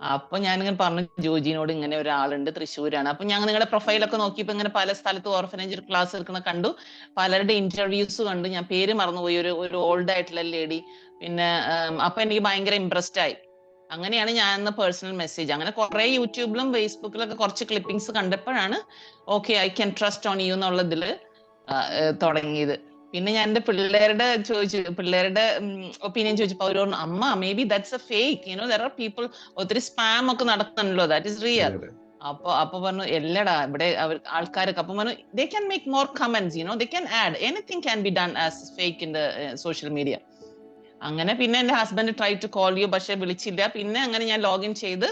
അപ്പൊ ഞാനിങ്ങനെ പറഞ്ഞു ജോജിനോട്, ഇങ്ങനെ ഒരാളുണ്ട്, തൃശ്ശൂരാണ്. അപ്പൊ ഞാൻ നിങ്ങളുടെ പ്രൊഫൈലൊക്കെ നോക്കിയപ്പോ ഇങ്ങനെ പല സ്ഥലത്ത് ഓർഫനേജിൽ ക്ലാസ് എടുക്കുന്ന കണ്ടു, പലരുടെ ഇന്റർവ്യൂസ് കണ്ടു. ഞാൻ പേര് മറന്നുപോയി, ഒരു ഓൾഡ് ആയിട്ടുള്ള ലേഡി. പിന്നെ അപ്പൊ എനിക്ക് ഭയങ്കര ഇംപ്രസ്ഡ് ആയി. അങ്ങനെയാണ് ഞാൻ പേഴ്സണൽ മെസ്സേജ്, അങ്ങനെ കുറെ യൂട്യൂബിലും ഫേസ്ബുക്കിലൊക്കെ കുറച്ച് ക്ലിപ്പിംഗ്സ് കണ്ടപ്പോഴാണ് okay I can trust on you എന്നുള്ളതില് തുടങ്ങിയത്. പിന്നെ ഞാൻ എന്റെ പിള്ളേരുടെ പിള്ളേരുടെ ഒപ്പീനിയൻ ചോദിച്ചപ്പോ അവർ പറഞ്ഞു, അമ്മ may be that's A fake, there are people, ഒത്തിരി സ്പാം ഒക്കെ നടക്കുന്നുണ്ടല്ലോ, ദാറ്റ് ഇസ് റിയൽ. അപ്പൊ പറഞ്ഞു എല്ലടാ, ഇവിടെ ആൾക്കാരൊക്കെ അപ്പൊ പറഞ്ഞു they can make more comments, they can add anything can be done as fake in the social media. അങ്ങനെ പിന്നെ എന്റെ husband try to call you, പക്ഷെ വിളിച്ചില്ല. പിന്നെ അങ്ങനെ ഞാൻ ലോഗിൻ ചെയ്ത്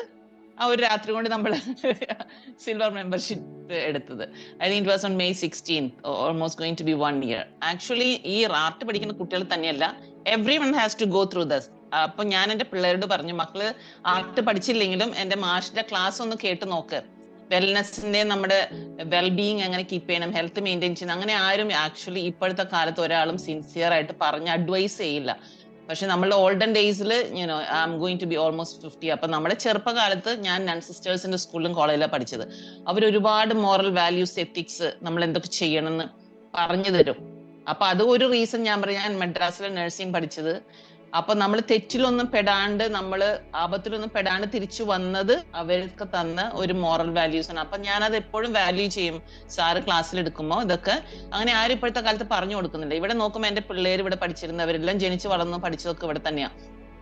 ആ ഒരു രാത്രി കൊണ്ട് നമ്മൾ സിൽവർ മെമ്പർഷിപ്പ് എടുത്തത്. I think it was on May 16th, almost going to be 1 year. Actually ഈ ആർട്ട് പഠിക്കുന്ന കുട്ടികൾ തന്നെയല്ല, every one has to go through this. അപ്പൊ ഞാൻ എന്റെ പിള്ളേരോട് പറഞ്ഞു, മക്കള് ആർട്ട് പഠിച്ചില്ലെങ്കിലും എന്റെ മാഷിന്റെ ക്ലാസ് ഒന്ന് കേട്ട് നോക്ക്. വെൽനെസിന്റെ, നമ്മുടെ വെൽബീയിങ് എങ്ങനെ കീപ്പ് ചെയ്യണം, ഹെൽത്ത് മെയിൻറ്റെയിൻ ചെയ്യണം, അങ്ങനെ ആരും ആക്ച്വലി ഇപ്പോഴത്തെ കാലത്ത് ഒരാളും സിൻസിയർ ആയിട്ട് പറഞ്ഞ് അഡ്വൈസ് ചെയ്യില്ല. പക്ഷെ നമ്മളുടെ ഓൾഡൻ ഡേയ്സിൽ I am going to be almost 50. അപ്പൊ നമ്മുടെ ചെറുപ്പകാലത്ത് ഞാൻ നൺ സിസ്റ്റേഴ്സിന്റെ സ്കൂളിലും കോളേജിലാണ് പഠിച്ചത്. അവർ ഒരുപാട് മോറൽ വാല്യൂസ്, എത്തിക്സ്, നമ്മൾ എന്തൊക്കെ ചെയ്യണം എന്ന് പറഞ്ഞു തരും. അപ്പൊ അത് ഒരു റീസൺ ഞാൻ പറയാം, ഞാൻ മദ്രാസിലെ നഴ്സിംഗ് പഠിച്ചത്. അപ്പൊ നമ്മൾ തെറ്റിലൊന്നും പെടാണ്ട്, നമ്മൾ ആപത്തിലൊന്നും പെടാണ്ട് തിരിച്ചു വന്നത് അവർക്ക് തന്ന ഒരു മോറൽ വാല്യൂസ് ആണ്. അപ്പൊ ഞാനത് എപ്പോഴും വാല്യൂ ചെയ്യും. സാറ് ക്ലാസ്സിൽ എടുക്കുമ്പോൾ ഇതൊക്കെ അങ്ങനെ ആരും ഇപ്പോഴത്തെ കാലത്ത് പറഞ്ഞു കൊടുക്കുന്നില്ല. ഇവിടെ നോക്കുമ്പോൾ എന്റെ പിള്ളേർ ഇവിടെ പഠിച്ചിരുന്നവരെല്ലാം ജനിച്ചു വളർന്നു പഠിച്ചതൊക്കെ ഇവിടെ തന്നെയാണ്.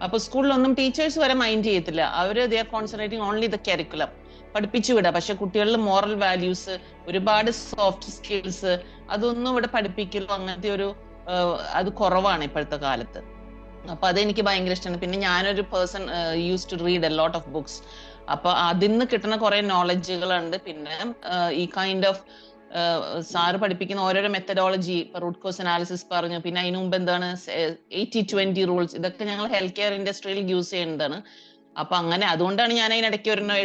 അപ്പൊ സ്കൂളിലൊന്നും ടീച്ചേഴ്സ് വരെ മൈൻഡ് ചെയ്യത്തില്ല. അവര് they are concentrating only the curriculum, പഠിപ്പിച്ചു വിടാം. പക്ഷെ കുട്ടികളിൽ മോറൽ വാല്യൂസ്, ഒരുപാട് സോഫ്റ്റ് സ്കിൽസ്, അതൊന്നും ഇവിടെ പഠിപ്പിക്കലോ അങ്ങനത്തെ ഒരു അത് കുറവാണ് ഇപ്പോഴത്തെ കാലത്ത്. അപ്പൊ അതെനിക്ക് ഭയങ്കര ഇഷ്ടമാണ്. പിന്നെ ഞാനൊരു person use to read a lot of books. അപ്പൊ അതിന്ന് കിട്ടുന്ന കുറെ നോളജുകളുണ്ട്. പിന്നെ ഈ കൈൻഡ് ഓഫ് സാറ് പഠിപ്പിക്കുന്ന ഓരോരോ മെത്തഡോളജി, റൂട്ട് കോസ് അനാലിസിസ് പറഞ്ഞു. പിന്നെ അതിനു മുമ്പ് എന്താണ് 80-20 റൂൾസ്, ഇതൊക്കെ ഞങ്ങൾ ഹെൽത്ത് കെയർ ഇൻഡസ്ട്രിയിൽ യൂസ് ചെയ്യുന്നതാണ്. അപ്പൊ അങ്ങനെ അതുകൊണ്ടാണ് ഞാൻ അതിനിടയ്ക്ക് ഒരെണ്ണം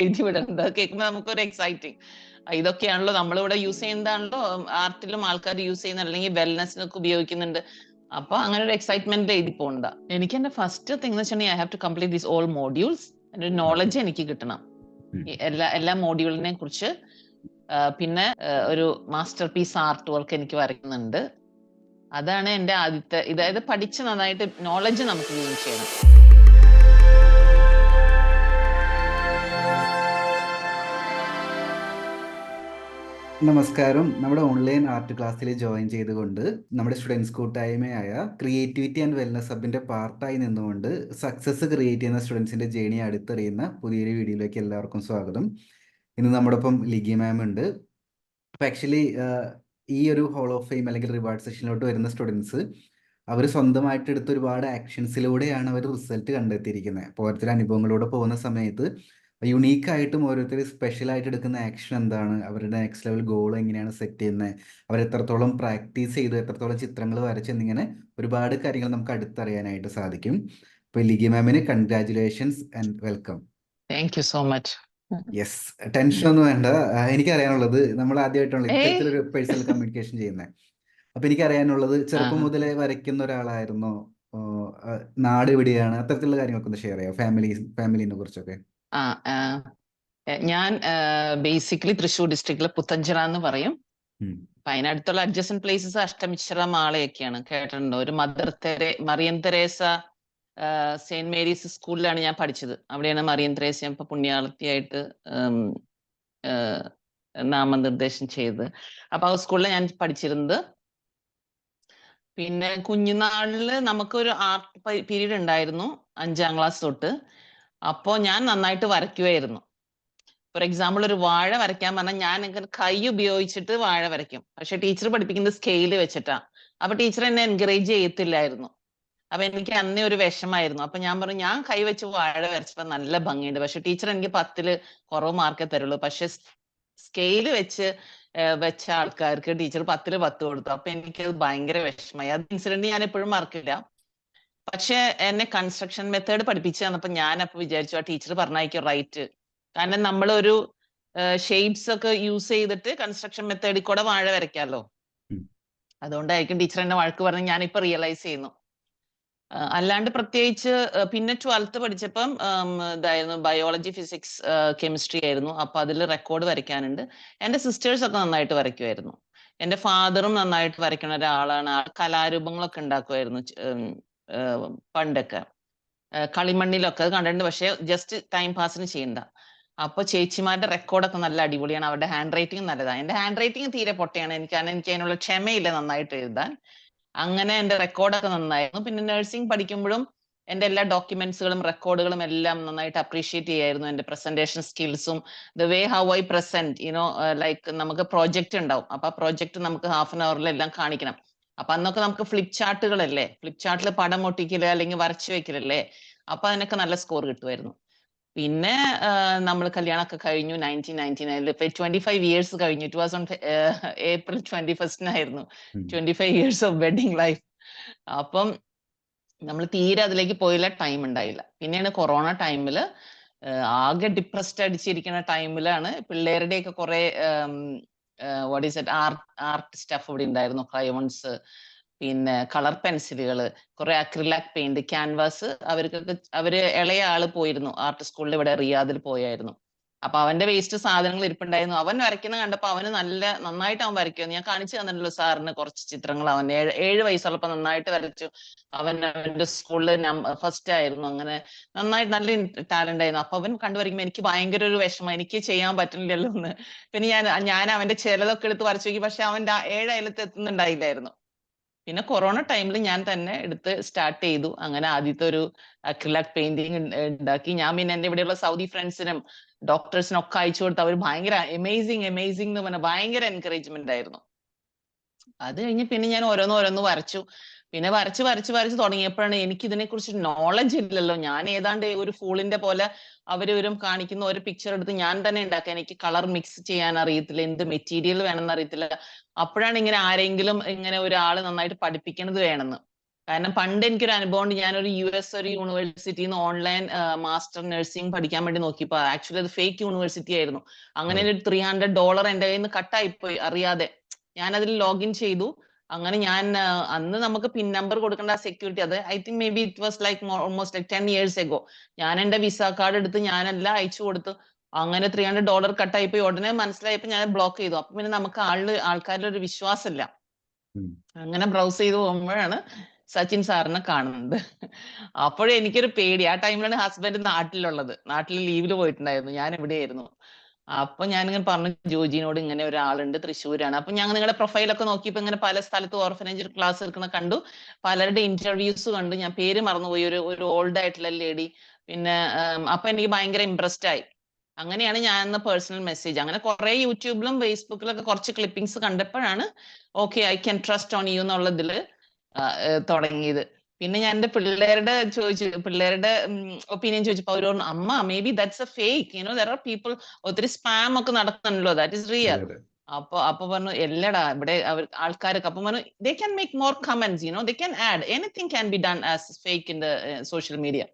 എഴുതി വിടുന്നത്. കേൾക്കുമ്പോൾ നമുക്കൊരു എക്സൈറ്റിങ്. ഇതൊക്കെയാണല്ലോ നമ്മളിവിടെ യൂസ് ചെയ്യുന്നതാണല്ലോ, ആർട്ടിലും ആൾക്കാർ യൂസ് ചെയ്യുന്ന, അല്ലെങ്കിൽ വെൽനെസ്സിനൊക്കെ ഉപയോഗിക്കുന്നുണ്ട്. അപ്പൊ അങ്ങനെ ഒരു എക്സൈറ്റ്മെന്റ് എഴുതി പോകണ്ട. എനിക്ക് എന്റെ ഫസ്റ്റ് തിങ് എന്ന് വെച്ചിട്ടുണ്ടെങ്കിൽ I have to complete these all modules. ഒരു നോളജ് എനിക്ക് കിട്ടണം എല്ലാ മോഡ്യൂളിനെ കുറിച്ച്. പിന്നെ ഒരു മാസ്റ്റർ പീസ് ആർട്ട് വർക്ക് എനിക്ക് വരയ്ക്കുന്നുണ്ട്. അതാണ് എന്റെ ആദ്യത്തെ, ഇതായത് പഠിച്ച് നന്നായിട്ട് നോളജ് നമുക്ക് ഗെയിൻ ചെയ്യണം. നമസ്കാരം. നമ്മുടെ ഓൺലൈൻ ആർട്ട് ക്ലാസ്സിൽ ജോയിൻ ചെയ്തുകൊണ്ട് നമ്മുടെ സ്റ്റുഡൻസ് കൂട്ടായ്മയായ ക്രിയേറ്റിവിറ്റി ആൻഡ് വെൽനസ് ഹബിന്റെ പാർട്ടായി നിന്നുകൊണ്ട് സക്സസ് ക്രിയേറ്റ് ചെയ്യുന്ന സ്റ്റുഡൻസിന്റെ ജേണി അടുത്തറിയുന്ന പുതിയൊരു വീഡിയോയിലേക്ക് എല്ലാവർക്കും സ്വാഗതം. ഇന്ന് നമ്മുടെ ഒപ്പം ലിഗി മാം ഉണ്ട്. അപ്പം ആക്ച്വലി ഈ ഒരു ഹോൾ ഓഫ് ഫെയിം അല്ലെങ്കിൽ റിവാർഡ് സെഷനിലോട്ട് വരുന്ന സ്റ്റുഡൻസ് അവർ സ്വന്തമായിട്ട് എടുത്ത ഒരുപാട് ആക്ഷൻസിലൂടെയാണ് അവർ റിസൾട്ട് കണ്ടെത്തിയിരിക്കുന്നത്. അപ്പോൾ ഓരോരുത്തർ അനുഭവങ്ങളിലൂടെ പോകുന്ന സമയത്ത് യുണീക്കായിട്ടും ഓരോരുത്തർ സ്പെഷ്യലായിട്ട് എടുക്കുന്ന ആക്ഷൻ എന്താണ്, അവരുടെ നെക്സ്റ്റ് ലെവൽ ഗോൾ എങ്ങനെയാണ് സെറ്റ് ചെയ്യുന്നത്, അവർ എത്രത്തോളം പ്രാക്ടീസ് ചെയ്തു, എത്രത്തോളം ചിത്രങ്ങൾ വരച്ചു എന്നിങ്ങനെ ഒരുപാട് കാര്യങ്ങൾ നമുക്ക് അടുത്തറിയാനായിട്ട് സാധിക്കും. അപ്പോൾ ലിഗി മാമിന് congratulations and welcome. Thank you so much. Yes, tension ഒന്നും വേണ്ട. എനിക്കറിയാനുള്ളത്, നമ്മൾ ആദ്യമായിട്ടാണല്ലോ ഇത്തരത്തിലൊരു പേഴ്സണൽ കമ്മ്യൂണിക്കേഷൻ ചെയ്യുന്നത്. അപ്പൊ എനിക്കറിയാനുള്ളത്, ചെറുപ്പം മുതലേ വരയ്ക്കുന്ന ഒരാളായിരുന്നോ, നാട് എവിടെയാണ്, അത്തരത്തിലുള്ള കാര്യങ്ങളൊക്കെ ഒന്ന് ഷെയർ ചെയ്യാം, ഫാമിലിനെ കുറിച്ചൊക്കെ. ഞാൻ ബേസിക്കലി തൃശ്ശൂർ ഡിസ്ട്രിക്റ്റിലെ പുത്തഞ്ചിറ എന്ന് പറയും. അപ്പൊ അതിനടുത്തുള്ള അഡ്ജസ്റ്റന്റ് പ്ലേസസ് അഷ്ടമിച്ചിറ, മാളയൊക്കെയാണ്. കേട്ടിട്ടുണ്ടോ? ഒരു മറിയം തെരേസ സെയിന്റ് മേരീസ് സ്കൂളിലാണ് ഞാൻ പഠിച്ചത്. അവിടെയാണ് മറിയം തെരേസ ഇപ്പൊ പുണ്യാളത്തിയായിട്ട് നാമനിർദ്ദേശം ചെയ്തത്. അപ്പൊ ആ സ്കൂളിൽ ഞാൻ പഠിച്ചിരുന്നത്. പിന്നെ കുഞ്ഞുനാളില് നമുക്കൊരു ആർട്ട് പീരീഡ് ഉണ്ടായിരുന്നു 5ാം ക്ലാസ് തൊട്ട്. അപ്പോ ഞാൻ നന്നായിട്ട് വരയ്ക്കുമായിരുന്നു. ഫോർ എക്സാമ്പിൾ, ഒരു വാഴ വരയ്ക്കാൻ പറഞ്ഞാൽ ഞാൻ ഇങ്ങനെ കൈ ഉപയോഗിച്ചിട്ട് വാഴ വരയ്ക്കും. പക്ഷെ ടീച്ചർ പഠിപ്പിക്കുന്നത് സ്കെയിൽ വെച്ചിട്ടാ. അപ്പൊ ടീച്ചർ എന്നെ എൻകറേജ് ചെയ്യത്തില്ലായിരുന്നു. അപ്പൊ എനിക്ക് അന്നേ ഒരു വിഷമായിരുന്നു. അപ്പൊ ഞാൻ പറഞ്ഞു, ഞാൻ കൈ വെച്ച് വാഴ വരച്ചപ്പോ നല്ല ഭംഗിയുണ്ട്, പക്ഷെ ടീച്ചർ എനിക്ക് 10ൽ കുറവ് മാർക്കേ തരുള്ളൂ. പക്ഷെ സ്കെയിൽ വെച്ച ആൾക്കാർക്ക് ടീച്ചർ 10ൽ 10 കൊടുത്തു. അപ്പൊ എനിക്ക് ഭയങ്കര വിഷമമായി. അത് ഇൻസിഡന്റ് ഞാൻ എപ്പോഴും മറക്കില്ല. പക്ഷെ എന്നെ കൺസ്ട്രക്ഷൻ മെത്തേഡ് പഠിപ്പിച്ചു തന്നപ്പോ ഞാൻ അപ്പൊ വിചാരിച്ചു, ആ ടീച്ചർ പറഞ്ഞായിരിക്കും റൈറ്റ്. കാരണം നമ്മളൊരു ഷെയ്ഡ്സ് ഒക്കെ യൂസ് ചെയ്തിട്ട് കൺസ്ട്രക്ഷൻ മെത്തേഡിൽ കൂടെ വാഴ വരയ്ക്കാമല്ലോ. അതുകൊണ്ടായിരിക്കും ടീച്ചർ എന്നെ വഴക്ക് പറഞ്ഞ് ഞാനിപ്പോ റിയലൈസ് ചെയ്യുന്നു. അല്ലാണ്ട് പ്രത്യേകിച്ച് പിന്നെ 12th പഠിച്ചപ്പം ഇതായിരുന്നു ബയോളജി, ഫിസിക്സ്, കെമിസ്ട്രി ആയിരുന്നു. അപ്പൊ അതിൽ റെക്കോർഡ് വരയ്ക്കാനുണ്ട്. എന്റെ സിസ്റ്റേഴ്സ് ഒക്കെ നന്നായിട്ട് വരയ്ക്കുമായിരുന്നു. എന്റെ ഫാദറും നന്നായിട്ട് വരയ്ക്കുന്ന ഒരാളാണ്. കലാരൂപങ്ങളൊക്കെ ഉണ്ടാക്കുമായിരുന്നു പണ്ടൊക്കെ. കളിമണ്ണിലൊക്കെ അത് കണ്ടിട്ടുണ്ട്. പക്ഷെ ജസ്റ്റ് ടൈം പാസിന് ചെയ്യണ്ട. അപ്പൊ ചേച്ചിമാരുടെ റെക്കോർഡൊക്കെ നല്ല അടിപൊളിയാണ്. അവരുടെ ഹാൻഡ് റൈറ്റിംഗ് നല്ലതാണ്. എന്റെ ഹാൻഡ് റൈറ്റിംഗ് തീരെ പൊട്ടയാണ്. കാരണം എനിക്ക് അതിനുള്ള ക്ഷമയില്ല നന്നായിട്ട് എഴുതാൻ. അങ്ങനെ എന്റെ റെക്കോർഡൊക്കെ നന്നായിരുന്നു. പിന്നെ നഴ്സിംഗ് പഠിക്കുമ്പോഴും എന്റെ എല്ലാ ഡോക്യുമെന്റ്സുകളും റെക്കോർഡുകളും എല്ലാം നന്നായിട്ട് അപ്രീഷിയേറ്റ് ചെയ്യായിരുന്നു. എന്റെ പ്രസന്റേഷൻ സ്കിൽസും the way how I present like നമുക്ക് പ്രോജക്റ്റ് ഉണ്ടാവും. അപ്പൊ ആ പ്രോജക്റ്റ് നമുക്ക് ഹാഫ് ആൻ അവറിൽ എല്ലാം കാണിക്കണം. അപ്പൊ അന്നൊക്കെ നമുക്ക് ഫ്ലിപ്പ് ചാർട്ടുകളല്ലേ, ഫ്ലിപ്പ് ചാർട്ടിൽ പടം ഒട്ടിക്കല് അല്ലെങ്കിൽ വരച്ചു വെക്കലല്ലേ. അപ്പൊ അതിനൊക്കെ നല്ല സ്കോർ കിട്ടുമായിരുന്നു. പിന്നെ നമ്മൾ കല്യാണമൊക്കെ കഴിഞ്ഞു 1999. 25 ഇയേഴ്സ് കഴിഞ്ഞു. It was on April 21st 25 years of wedding life. അപ്പം നമ്മൾ തീരെ അതിലേക്ക് പോയില്ല, ടൈം ഉണ്ടായില്ല. പിന്നെയാണ് കൊറോണ ടൈമില് ആകെ ഡിപ്രസ്ഡ് അടിച്ചിരിക്കുന്ന ടൈമിലാണ് പിള്ളേരുടെയൊക്കെ കുറെ what is it art stuff ഇവിടെ ഉണ്ടായിരുന്നു. ക്രയോൺസ്, പിന്നെ കളർ പെൻസിലുകൾ, കുറെ അക്രിലാക് പെയിന്റ്, ക്യാൻവാസ്. അവര് ഇളയ ആള് പോയിരുന്നു ആർട്ട് സ്കൂളിൽ ഇവിടെ റിയാദിൽ പോയായിരുന്നു. അപ്പൊ അവന്റെ വേസ്റ്റ് സാധനങ്ങൾ ഇരിപ്പുണ്ടായിരുന്നു. അവൻ വരയ്ക്കുന്ന കണ്ടപ്പോ അവന് നന്നായിട്ട് അവൻ വരയ്ക്കുമെന്ന് ഞാൻ കാണിച്ചു തന്നിട്ടുള്ളൂ സാറിന് കുറച്ച് ചിത്രങ്ങൾ. അവൻ 7 വയസ്സുള്ളപ്പോ നന്നായിട്ട് വരച്ചു. അവന്റെ സ്കൂളിൽ ഫസ്റ്റ് ആയിരുന്നു. അങ്ങനെ നന്നായിട്ട് നല്ല ടാലന്റ് ആയിരുന്നു. അപ്പൊ അവൻ കണ്ടുവരയ്ക്കുമ്പോ എനിക്ക് ഭയങ്കര ഒരു വിഷമം, എനിക്ക് ചെയ്യാൻ പറ്റുന്നില്ലല്ലോ എന്ന്. പിന്നെ ഞാൻ അവന്റെ ചിലതൊക്കെ എടുത്ത് വരച്ചു നോക്കി. പക്ഷെ അവന്റെ 7 അയലത്ത് എത്തുന്നുണ്ടായില്ലായിരുന്നു. പിന്നെ കൊറോണ ടൈമിൽ ഞാൻ തന്നെ എടുത്ത് സ്റ്റാർട്ട് ചെയ്തു. അങ്ങനെ ആദ്യത്തെ ഒരു അക്രിലാക് പെയിന്റിങ് ഉണ്ടാക്കി. ഞാൻ പിന്നെ എന്റെ ഇവിടെയുള്ള സൗദി ഫ്രണ്ട്സിനും ഡോക്ടേഴ്സിനും ഒക്കെ അയച്ചു കൊടുത്ത് അവർ ഭയങ്കര എമേസിങ് എന്ന് പറഞ്ഞ ഭയങ്കര എൻകറേജ്മെന്റ് ആയിരുന്നു. അത് കഴിഞ്ഞ് പിന്നെ ഞാൻ ഓരോന്ന് വരച്ചു. പിന്നെ വരച്ച് തുടങ്ങിയപ്പോഴാണ് എനിക്ക് ഇതിനെ കുറിച്ച് നോളജ് ഇല്ലല്ലോ. ഞാൻ ഏതാണ്ട് ഒരു ഫൂളിന്റെ പോലെ അവരും കാണിക്കുന്ന ഒരു പിക്ചർ എടുത്ത് ഞാൻ തന്നെ ഉണ്ടാക്കുക. എനിക്ക് കളർ മിക്സ് ചെയ്യാൻ അറിയത്തില്ല, എന്ത് മെറ്റീരിയൽ വേണമെന്ന് അറിയത്തില്ല. അപ്പോഴാണ് ഇങ്ങനെ ആരെങ്കിലും ഇങ്ങനെ ഒരാള് നന്നായിട്ട് പഠിപ്പിക്കണത് വേണമെന്ന്. കാരണം പണ്ട് എനിക്കൊരു അനുഭവം ഉണ്ട്. ഞാനൊരു US ഒരു യൂണിവേഴ്സിറ്റിയിൽ നിന്ന് ഓൺലൈൻ മാസ്റ്റർ നഴ്സിംഗ് പഠിക്കാൻ വേണ്ടി നോക്കിയപ്പോ ആക്ച്വലി അത് ഫേക്ക് യൂണിവേഴ്സിറ്റി ആയിരുന്നു. അങ്ങനെ ഒരു $300 എന്റെ കയ്യിൽ നിന്ന് കട്ടായിപ്പോയി അറിയാതെ. ഞാൻ അതിൽ ലോഗിൻ ചെയ്തു. അങ്ങനെ ഞാൻ അന്ന് നമുക്ക് പിൻ നമ്പർ കൊടുക്കേണ്ട സെക്യൂരിറ്റി, അത് I think may be it was like almost like 10 years ago. ഞാൻ എന്റെ വിസ കാർഡ് എടുത്ത് ഞാനെല്ലാം അയച്ചു കൊടുത്തു. അങ്ങനെ $300 കട്ടായിപ്പോയി. ഉടനെ മനസ്സിലായപ്പോ ഞാൻ ബ്ലോക്ക് ചെയ്തു. അപ്പൊ പിന്നെ നമുക്ക് ആൾക്കാരുടെ ഒരു വിശ്വാസമില്ല. അങ്ങനെ ബ്രൗസ് ചെയ്ത് പോകുമ്പോഴാണ് സച്ചിൻ സാറിനെ കാണുന്നത്. അപ്പോഴും എനിക്കൊരു പേടി. ആ ടൈമിലാണ് ഹസ്ബൻഡ് നാട്ടിൽ ലീവില് പോയിട്ടുണ്ടായിരുന്നു. ഞാൻ എവിടെയായിരുന്നു. അപ്പൊ ഞാനിങ്ങനെ പറഞ്ഞു ജോജിനോട്, ഇങ്ങനെ ഒരാളുണ്ട് തൃശ്ശൂരാണ്. അപ്പൊ ഞാൻ നിങ്ങളുടെ പ്രൊഫൈലൊക്കെ നോക്കിയപ്പോ ഇങ്ങനെ പല സ്ഥലത്ത് ഓർഫനേജിൽ ക്ലാസ് എടുക്കുന്ന കണ്ടു. പലരുടെ ഇന്റർവ്യൂസ് കണ്ടു. ഞാൻ പേര് മറന്നുപോയി. ഒരു ഓൾഡ് ആയിട്ടുള്ള ലേഡി. പിന്നെ അപ്പൊ എനിക്ക് ഭയങ്കര ഇംപ്രസ്ഡ് ആയി. അങ്ങനെയാണ് ഞാൻ പേഴ്സണൽ മെസ്സേജ്, അങ്ങനെ കുറെ യൂട്യൂബിലും ഫേസ്ബുക്കിലൊക്കെ കുറച്ച് ക്ലിപ്പിംഗ്സ് കണ്ടപ്പോഴാണ് okay I can trust on U എന്നുള്ളതിൽ തുടങ്ങിയത്. പിന്നെ ഞാൻ എന്റെ പിള്ളേരുടെ ഒപ്പീനിയൻ ചോദിച്ചപ്പോ അവർ പറഞ്ഞു, അമ്മ may be that's A fake, there are people, ഒത്തിരി സ്പാം ഒക്കെ നടക്കുന്നുണ്ടല്ലോ, ദാറ്റ് ഇസ് റിയൽ. അപ്പൊ പറഞ്ഞു എല്ലടാ ഇവിടെ ആൾക്കാരൊക്കെ. അപ്പൊ പറഞ്ഞു they can make more comments, they can add anything can be done as fake in the social media.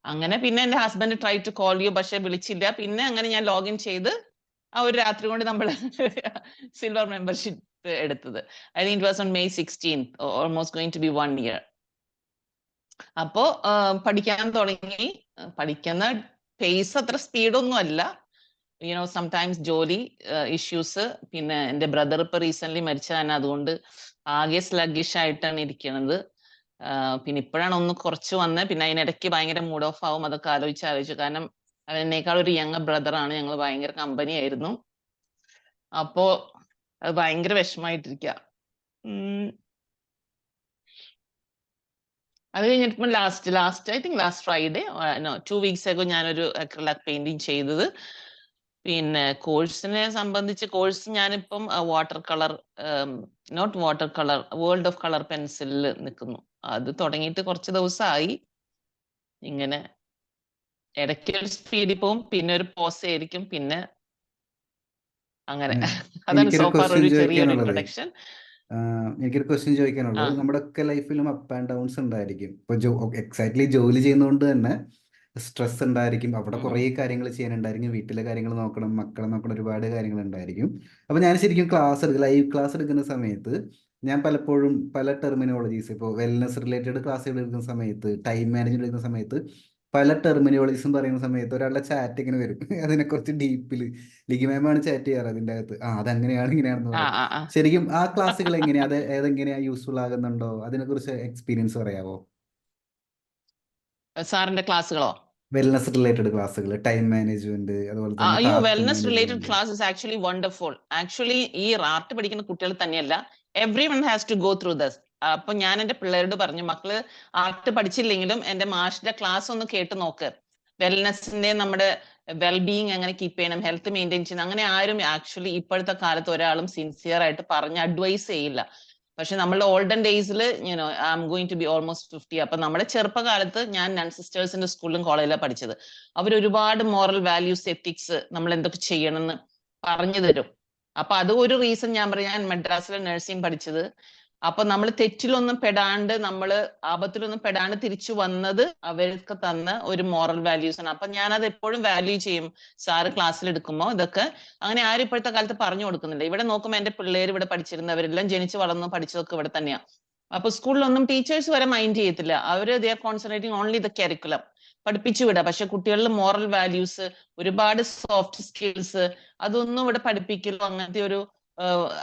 അങ്ങനെ പിന്നെ എന്റെ husband try to call you, പക്ഷെ വിളിച്ചില്ല. പിന്നെ അങ്ങനെ ഞാൻ ലോഗിൻ ചെയ്ത് ആ ഒരു രാത്രി കൊണ്ട് നമ്മൾ സിൽവർ മെമ്പർഷിപ്പ് എടുത്തത്. I think it was on May 16th, almost going to be 1 year. അപ്പോ പഠിക്കാൻ തുടങ്ങി. പഠിക്കുന്ന പേസ് അത്ര സ്പീഡൊന്നും അല്ല. സംടൈംസ് ജോലി ഇഷ്യൂസ്, പിന്നെ എന്റെ ബ്രദർ ഇപ്പൊ റീസെന്റ് മരിച്ചതാണ്. അതുകൊണ്ട് ആകെ സ്ലഗിഷ് ആയിട്ടാണ് ഇരിക്കുന്നത്. പിന്നെ ഇപ്പോഴാണ് ഒന്ന് കുറച്ച് വന്നത്. പിന്നെ അതിനിടയ്ക്ക് ഭയങ്കര മൂഡ് ഓഫ് ആവും. അതൊക്കെ ആലോചിച്ചു. കാരണം അവൻ എന്നേക്കാൾ ഒരു യങ് ബ്രദറാണ്. ഞങ്ങൾ ഭയങ്കര കമ്പനി ആയിരുന്നു. അപ്പോ അത് ഭയങ്കര വിഷമായിട്ടിരിക്കുക. അത് കഴിഞ്ഞിട്ട് last I think last Friday 2 weeks ago ഞാനൊരു അക്രിലിക് പെയിന്റിങ് ചെയ്തത്. പിന്നെ കോഴ്സിനെ സംബന്ധിച്ച് ഞാനിപ്പം water colour, not water colour, world of colour പെൻസിലിൽ നിൽക്കുന്നു. അത് തുടങ്ങിയിട്ട് കുറച്ച് ദിവസമായി. ഇങ്ങനെ ഇടയ്ക്ക് ഒരു സ്പീഡിൽ പോവും, പിന്നെ ഒരു പോസ് ആയിരിക്കും, പിന്നെ അങ്ങനെ. അതാണ് എനിക്കൊരു സോഫാർ ക്വസ്റ്റ്യൻ ഒരു ചെറിയൊരു ചോദിക്കാനുള്ളത് ഇൻട്രൊഡക്ഷൻ. എനിക്കൊരു ക്വസ്റ്റ്യൻ ചോദിക്കാനുള്ളത്, നമ്മുടെ ഒക്കെ ലൈഫിലും അപ്പ് ആൻഡ് ഡൗൺസ് ഉണ്ടായിരിക്കും. ഇപ്പോൾ എക്സാക്ട്ലി ജോലി ചെയ്യുന്നതുകൊണ്ട് തന്നെ സ്ട്രെസ് ഉണ്ടായിരിക്കും. അവിടെ കുറേ കാര്യങ്ങൾ ചെയ്യാനുണ്ടായിരിക്കും. വീട്ടിലെ കാര്യങ്ങൾ നോക്കണം, മക്കളെ നോക്കണം, ഒരുപാട് കാര്യങ്ങൾ ഉണ്ടായിരിക്കും. അപ്പോൾ ഞാൻ ശരിക്കും ലൈവ് ക്ലാസ് എടുക്കുന്ന സമയത്ത് ഞാൻ പലപ്പോഴും പല ടെർമിനോളജീസ് ഇപ്പോൾ വെൽനസ് റിലേറ്റഡ് ക്ലാസ്സുകൾ എടുക്കുന്ന സമയത്ത്, ടൈം മാനേജ്മെന്റ് എടുക്കുന്ന സമയത്ത് പല ടെർമിനോളജീസും പറയുന്ന സമയത്ത് ഒരാളുടെ ചാറ്റ് ഇങ്ങനെ വരും അതിനെക്കുറിച്ച് ഡീപ്പിൽ ലിഗി മാമാണ് ചാറ്റ് ചെയ്യാറ് അതിൻ്റെ അകത്ത്. അതങ്ങനെയാണ് ഇങ്ങനെയാണെന്ന് ആ പറയും. ആ ആ ശരിക്കും ആ ക്ലാസ്സുകൾ എങ്ങനെയാ, അത് ഏതെങ്ങനെയാ യൂസ്ഫുൾ ആകുന്നുണ്ടോ, അതിനെക്കുറിച്ച് എക്സ്പീരിയൻസ് പറയാവോ? സാറിന്റെ ക്ലാസ്സുകളോ? വെൽനസ് റിലേറ്റഡ് ക്ലാസ്സുകൾ, ടൈം മാനേജ്മെന്റ്, അതുപോലെ തന്നെ അയ്യോ, task wellness related management. Class is actually wonderful. Actually ഈ ആർട്ട് പഠിക്കുന്ന കുട്ടികൾ തന്നെയല്ല, every one has to go through this. അപ്പൊ ഞാൻ എന്റെ പിള്ളേരോട് പറഞ്ഞു, മക്കള് ആർട്ട് പഠിച്ചില്ലെങ്കിലും എന്റെ മാഷിന്റെ ക്ലാസ് ഒന്ന് കേട്ട് നോക്ക്. വെൽനെസിന്റെ, നമ്മുടെ വെൽബീയിങ് എങ്ങനെ കീപ്പ് ചെയ്യണം, ഹെൽത്ത് മെയിൻറ്റെയിൻ ചെയ്യണം, അങ്ങനെ ആരും ആക്ച്വലി ഇപ്പോഴത്തെ കാലത്ത് ഒരാളും സിൻസിയർ ആയിട്ട് പറഞ്ഞ് അഡ്വൈസ് ചെയ്യില്ല. പക്ഷെ നമ്മളുടെ ഓൾഡൻ ഡേയ്സിൽ you know I am going to be almost 50. അപ്പൊ നമ്മുടെ ചെറുപ്പകാലത്ത് ഞാൻ നൺ സിസ്റ്റേഴ്സിന്റെ സ്കൂളിലും കോളേജിലാണ് പഠിച്ചത്. അവർ ഒരുപാട് മോറൽ വാല്യൂസ്, എത്തിക്സ്, നമ്മൾ എന്തൊക്കെ ചെയ്യണം എന്ന് പറഞ്ഞു തരും. അപ്പൊ അത് ഒരു റീസൺ ഞാൻ പറയാം. ഞാൻ മദ്രാസിലെ നഴ്സിംഗ് പഠിച്ചത്. അപ്പൊ നമ്മൾ തെറ്റിലൊന്നും പെടാണ്ട്, നമ്മള് ആപത്തിലൊന്നും പെടാണ്ട് തിരിച്ചു വന്നത് അവർക്ക് തന്ന ഒരു മോറൽ വാല്യൂസ് ആണ്. അപ്പൊ ഞാനത് എപ്പോഴും വാല്യൂ ചെയ്യും. സാറ് ക്ലാസ്സിൽ എടുക്കുമ്പോൾ ഇതൊക്കെ അങ്ങനെ ആരും ഇപ്പോഴത്തെ കാലത്ത് പറഞ്ഞു കൊടുക്കുന്നില്ല. ഇവിടെ നോക്കുമ്പോൾ എന്റെ പിള്ളേർ ഇവിടെ പഠിച്ചിരുന്നവരെല്ലാം ജനിച്ചു വളർന്നു പഠിച്ചതൊക്കെ ഇവിടെ തന്നെയാ. അപ്പൊ സ്കൂളിലൊന്നും ടീച്ചേഴ്സ് വരെ മൈൻഡ് ചെയ്യത്തില്ല. അവര് they are concentrating only the curriculum, പഠിപ്പിച്ചു വിടാം. പക്ഷെ കുട്ടികളിൽ മോറൽ വാല്യൂസ്, ഒരുപാട് സോഫ്റ്റ് സ്കിൽസ്, അതൊന്നും ഇവിടെ പഠിപ്പിക്കലോ അങ്ങനത്തെ ഒരു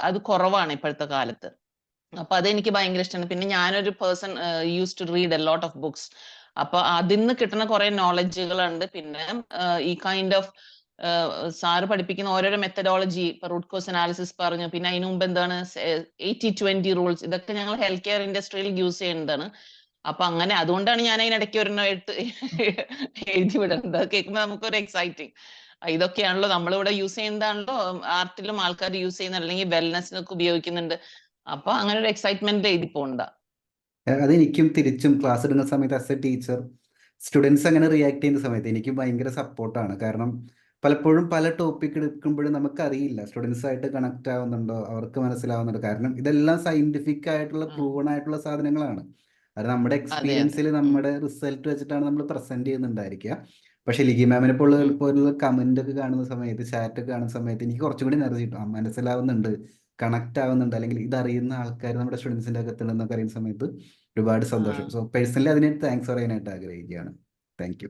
അത് കുറവാണ് ഇപ്പോഴത്തെ കാലത്ത്. അപ്പൊ അതെനിക്ക് ഭയങ്കര ഇഷ്ടമാണ്. പിന്നെ ഞാനൊരു person use to read a lot of books. അപ്പൊ അതിൽ നിന്ന് കിട്ടുന്ന കുറെ നോളജുകളുണ്ട്. പിന്നെ ഈ കൈൻഡ് ഓഫ് സാറ് പഠിപ്പിക്കുന്ന ഓരോരോ മെത്തഡോളജി, ഇപ്പൊ റൂട്ട് കോസ് അനാലിസിസ് പറഞ്ഞു, പിന്നെ അതിനു മുമ്പ് എന്താണ് 80-20 റൂൾസ്, ഇതൊക്കെ ഞങ്ങൾ ഹെൽത്ത് കെയർ ഇൻഡസ്ട്രിയിൽ യൂസ് ചെയ്യുന്നതാണ്. അപ്പൊ അങ്ങനെ അതുകൊണ്ടാണ് ഞാൻ അതിനിടയ്ക്ക് ഒരെണ്ണം എഴുതി വിടുന്നത്. അത് കേൾക്കുമ്പോൾ നമുക്കൊരു എക്സൈറ്റിങ്. ഇതൊക്കെയാണല്ലോ നമ്മളിവിടെ യൂസ് ചെയ്യുന്നതാണല്ലോ ആർട്ടിലും ആൾക്കാർ യൂസ് ചെയ്യുന്ന, അല്ലെങ്കിൽ വെൽനെസ്സിനൊക്കെ ഉപയോഗിക്കുന്നുണ്ട്. അപ്പൊ അങ്ങനെ ഒരു എക്സൈറ്റ്മെന്റ് എഴുതി പോകണ്ട. അതെനിക്കും തിരിച്ചും ക്ലാസ് എടുക്കുന്ന സമയത്ത് ആസ് എ ടീച്ചർ സ്റ്റുഡൻസ് അങ്ങനെ റിയാക്ട് ചെയ്യുന്ന സമയത്ത് എനിക്കും ഭയങ്കര സപ്പോർട്ടാണ്. കാരണം പലപ്പോഴും പല ടോപ്പിക് എടുക്കുമ്പോഴും നമുക്കറിയില്ല സ്റ്റുഡൻസ് ആയിട്ട് കണക്ട് ആവുന്നുണ്ടോ, അവർക്ക് മനസ്സിലാവുന്നുണ്ടോ. കാരണം ഇതെല്ലാം സയന്റിഫിക് ആയിട്ടുള്ള പ്രൂവൺ ആയിട്ടുള്ള സാധനങ്ങളാണ്. അത് നമ്മുടെ അതെ അതെ. എക്സ്പീരിയൻസിൽ നമ്മുടെ റിസൾട്ട് വെച്ചിട്ടാണ് നമ്മൾ പ്രസന്റ് ചെയ്യുന്നുണ്ടായിരിക്കുക. പക്ഷെ ലിഗി മാമിനെ പോലുള്ള കമന്റ് ഒക്കെ കാണുന്ന സമയത്ത്, ചാറ്റ് ഒക്കെ കാണുന്ന സമയത്ത് എനിക്ക് കുറച്ചും കൂടി എനർജി കിട്ടും. മനസ്സിലാവുന്നുണ്ട്, കണക്ട് ആവുന്നുണ്ട്, അല്ലെങ്കിൽ ഇതറിയുന്ന ആൾക്കാർ നമ്മുടെ സ്റ്റുഡൻസിന്റെ അകത്തുണ്ടെന്നൊക്കെ അറിയുന്ന സമയത്ത് ഒരുപാട് സന്തോഷം. സോ പേഴ്സണലി അതിന് താങ്ക്സ് പറയാനായിട്ട് ആഗ്രഹിക്കുകയാണ്. Thank you.